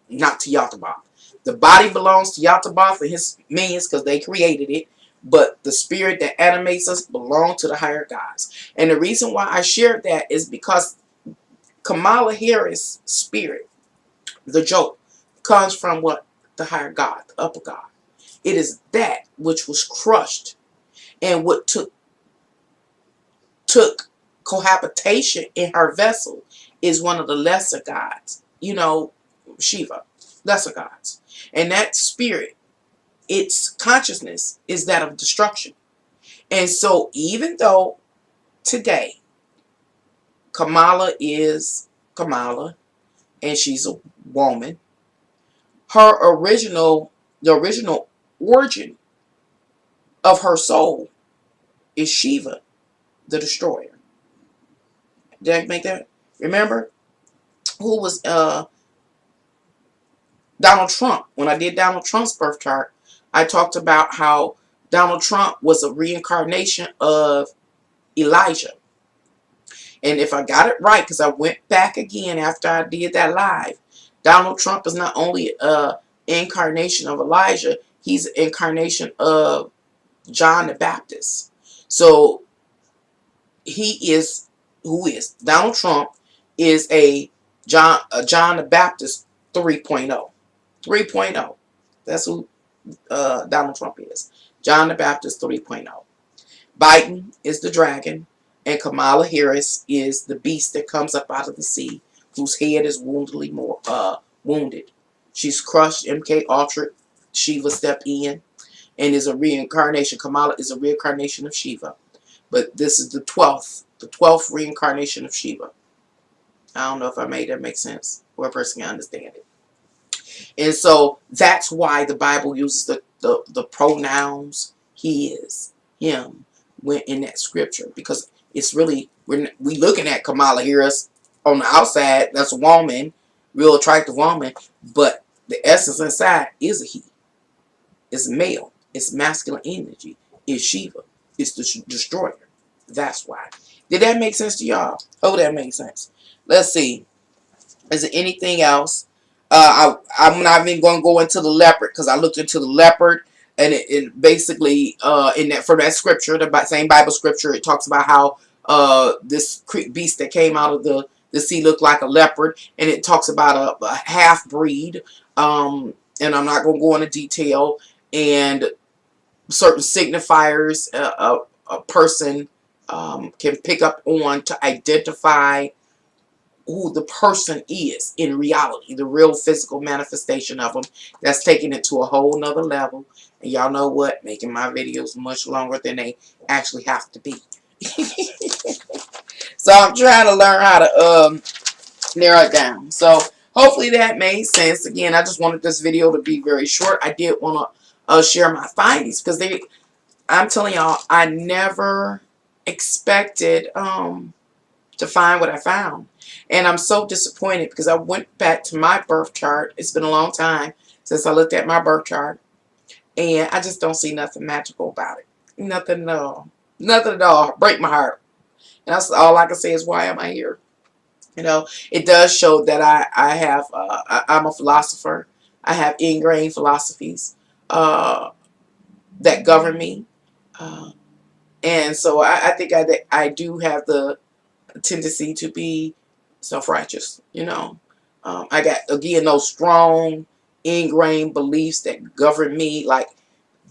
not to Yaldabaoth. The body belongs to Yaldabaoth and his minions because they created it, but the spirit that animates us belongs to the higher gods. And the reason why I shared that is because Kamala Harris' spirit, the joke, comes from what? The higher God, the upper God. It is that which was crushed, and what took cohabitation in her vessel is one of the lesser gods. You know, Shiva, lesser gods. And that spirit, its consciousness is that of destruction. And so even though today Kamala is Kamala and she's a woman, the original origin of her soul is Shiva, the destroyer. Did I make that? Remember who was Donald Trump? When I did Donald Trump's birth chart, I talked about how Donald Trump was a reincarnation of Elijah. And if I got it right, because I went back again after I did that live, Donald Trump is not only an incarnation of Elijah, he's an incarnation of John the Baptist. So he is, who is Donald Trump is a John the Baptist 3.0. 3.0. That's who Donald Trump is. John the Baptist 3.0. Biden is the dragon, and Kamala Harris is the beast that comes up out of the sea, whose head is wounded. She's crushed. MK Ultra. Shiva stepped in and is a reincarnation. Kamala is a reincarnation of Shiva. But this is the 12th reincarnation of Shiva. I don't know if I made that make sense, or a person can understand it. And so that's why the Bible uses the pronouns his, him, when in that scripture, because it's really, we looking at Kamala Harris on the outside, that's a woman, real attractive woman, but the essence inside is a he. It's male. It's masculine energy. It's Shiva. It's the destroyer. That's why. Did that make sense to y'all? Oh, that makes sense. Let's see. Is there anything else? I'm not even going to go into the leopard, because I looked into the leopard, and it basically in that, from that scripture, the same Bible scripture, it talks about how this beast that came out of the sea looked like a leopard, and it talks about a half breed. And I'm not going to go into detail, and certain signifiers a person can pick up on to identify who the person is in reality, the real physical manifestation of them. That's taking it to a whole nother level. And y'all know what? Making my videos much longer than they actually have to be. So I'm trying to learn how to narrow it down. So hopefully that made sense. Again, I just wanted this video to be very short. I did want to share my findings, because I'm telling y'all, I never expected to find what I found. And I'm so disappointed, because I went back to my birth chart. It's been a long time since I looked at my birth chart, and I just don't see nothing magical about it. Nothing at all. Nothing at all. Break my heart. And that's all I can say is, why am I here? You know, it does show that I'm a philosopher. I have ingrained philosophies that govern me. And so I think I do have the tendency to be self-righteous, you know. I got, again, those strong ingrained beliefs that govern me, like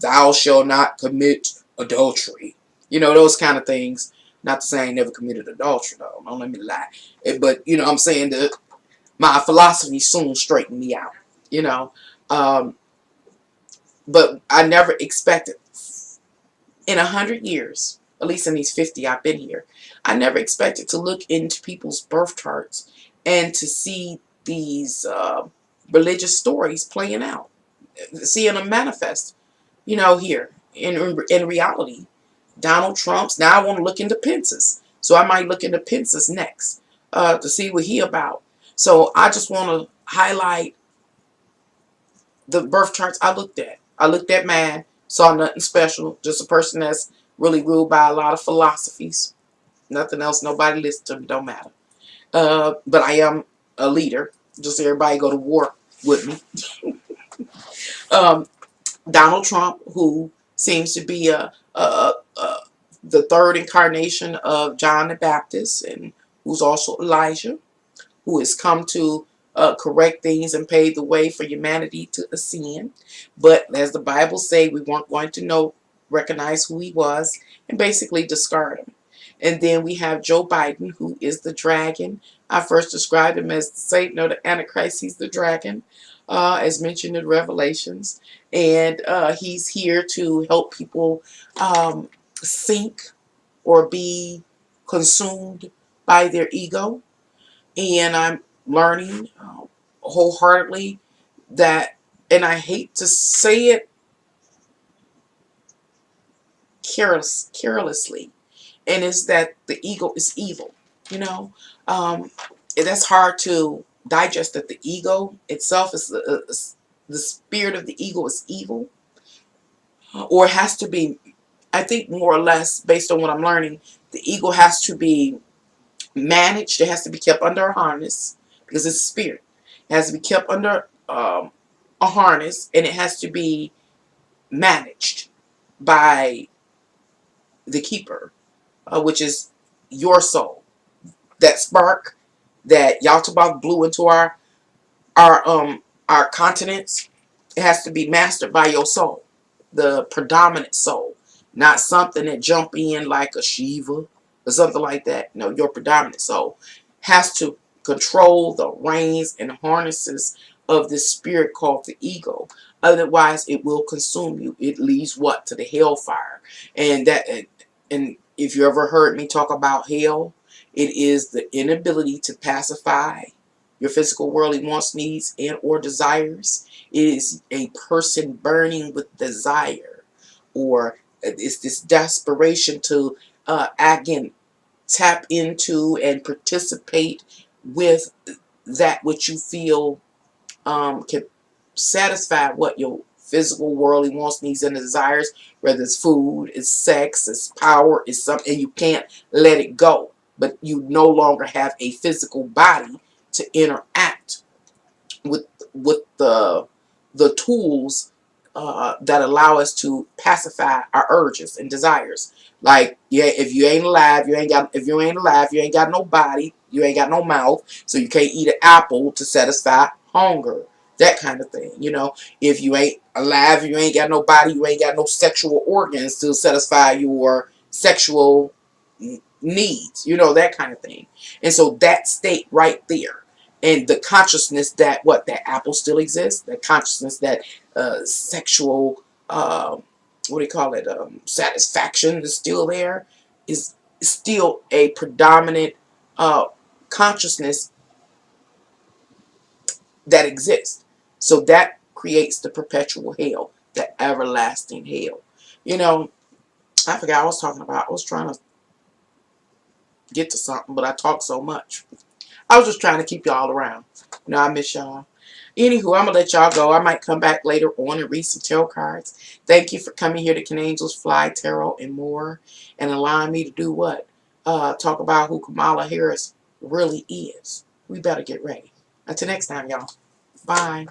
thou shalt not commit adultery, you know, those kind of things. Not to say I ain't never committed adultery, though, don't let me lie. But you know, I'm saying that my philosophy soon straightened me out, you know. But I never expected, in 100 years, at least in these 50 I've been here, I never expected to look into people's birth charts and to see these religious stories playing out, seeing them manifest, you know, here in reality. Donald Trump's, now I want to look into Pence's, so I might look into Pence's next to see what he about. So I just want to highlight the birth charts I looked at. I looked at mine, saw nothing special, just a person that's really ruled by a lot of philosophies. Nothing else. Nobody listens to me. Don't matter. But I am a leader. Just everybody go to war with me. Um, Donald Trump, who seems to be the third incarnation of John the Baptist, and who's also Elijah, who has come to correct things and pave the way for humanity to ascend. But as the Bible say, we weren't going to recognize who he was, and basically discard him. And then we have Joe Biden, who is the dragon. I first described him as Satan or the Antichrist. He's the dragon, as mentioned in Revelations. And he's here to help people sink or be consumed by their ego. And I'm learning wholeheartedly that, and I hate to say it carelessly, and it's that the ego is evil. You know, that's hard to digest, that the ego itself is the spirit of the ego is evil, or it has to be. I think more or less, based on what I'm learning, the ego has to be managed. It has to be kept under a harness because it's a spirit. It has to be kept under a harness, and it has to be managed by the keeper, which is your soul. That spark that y'all talk about blew into our our continents. It has to be mastered by your soul, the predominant soul, not something that jump in like a Shiva or something like that. No, your predominant soul has to control the reins and harnesses of this spirit called the ego. Otherwise, it will consume you. It leads what? To the hellfire. And that, and if you ever heard me talk about hell, it is the inability to pacify your physical worldly wants, needs, and or desires. It is a person burning with desire, or it's this desperation to again tap into and participate with that which you feel can satisfy what your physical worldly wants, needs, and desires, whether it's food, it's sex, it's power, it's something, and you can't let it go. But you no longer have a physical body to interact with the tools that allow us to pacify our urges and desires. Like, yeah, if you ain't alive, you ain't got. If you ain't alive, you ain't got no body. You ain't got no mouth, so you can't eat an apple to satisfy hunger. That kind of thing, you know. If you ain't alive, you ain't got no body. You ain't got no sexual organs to satisfy your sexual needs. You know, that kind of thing. And so that state right there, and the consciousness that what that apple still exists, that consciousness that sexual what do you call it, satisfaction is still there, is still a predominant consciousness that exists. So that creates the perpetual hell, the everlasting hell. You know, I forgot I was talking about. I was trying to get to something, but I talk so much. I was just trying to keep y'all around. You know, I miss y'all. Anywho, I'm going to let y'all go. I might come back later on and read some tarot cards. Thank you for coming here to Can Angels Fly Tarot and more, and allowing me to do what? Talk about who Kamala Harris really is. We better get ready. Until next time, y'all. Bye.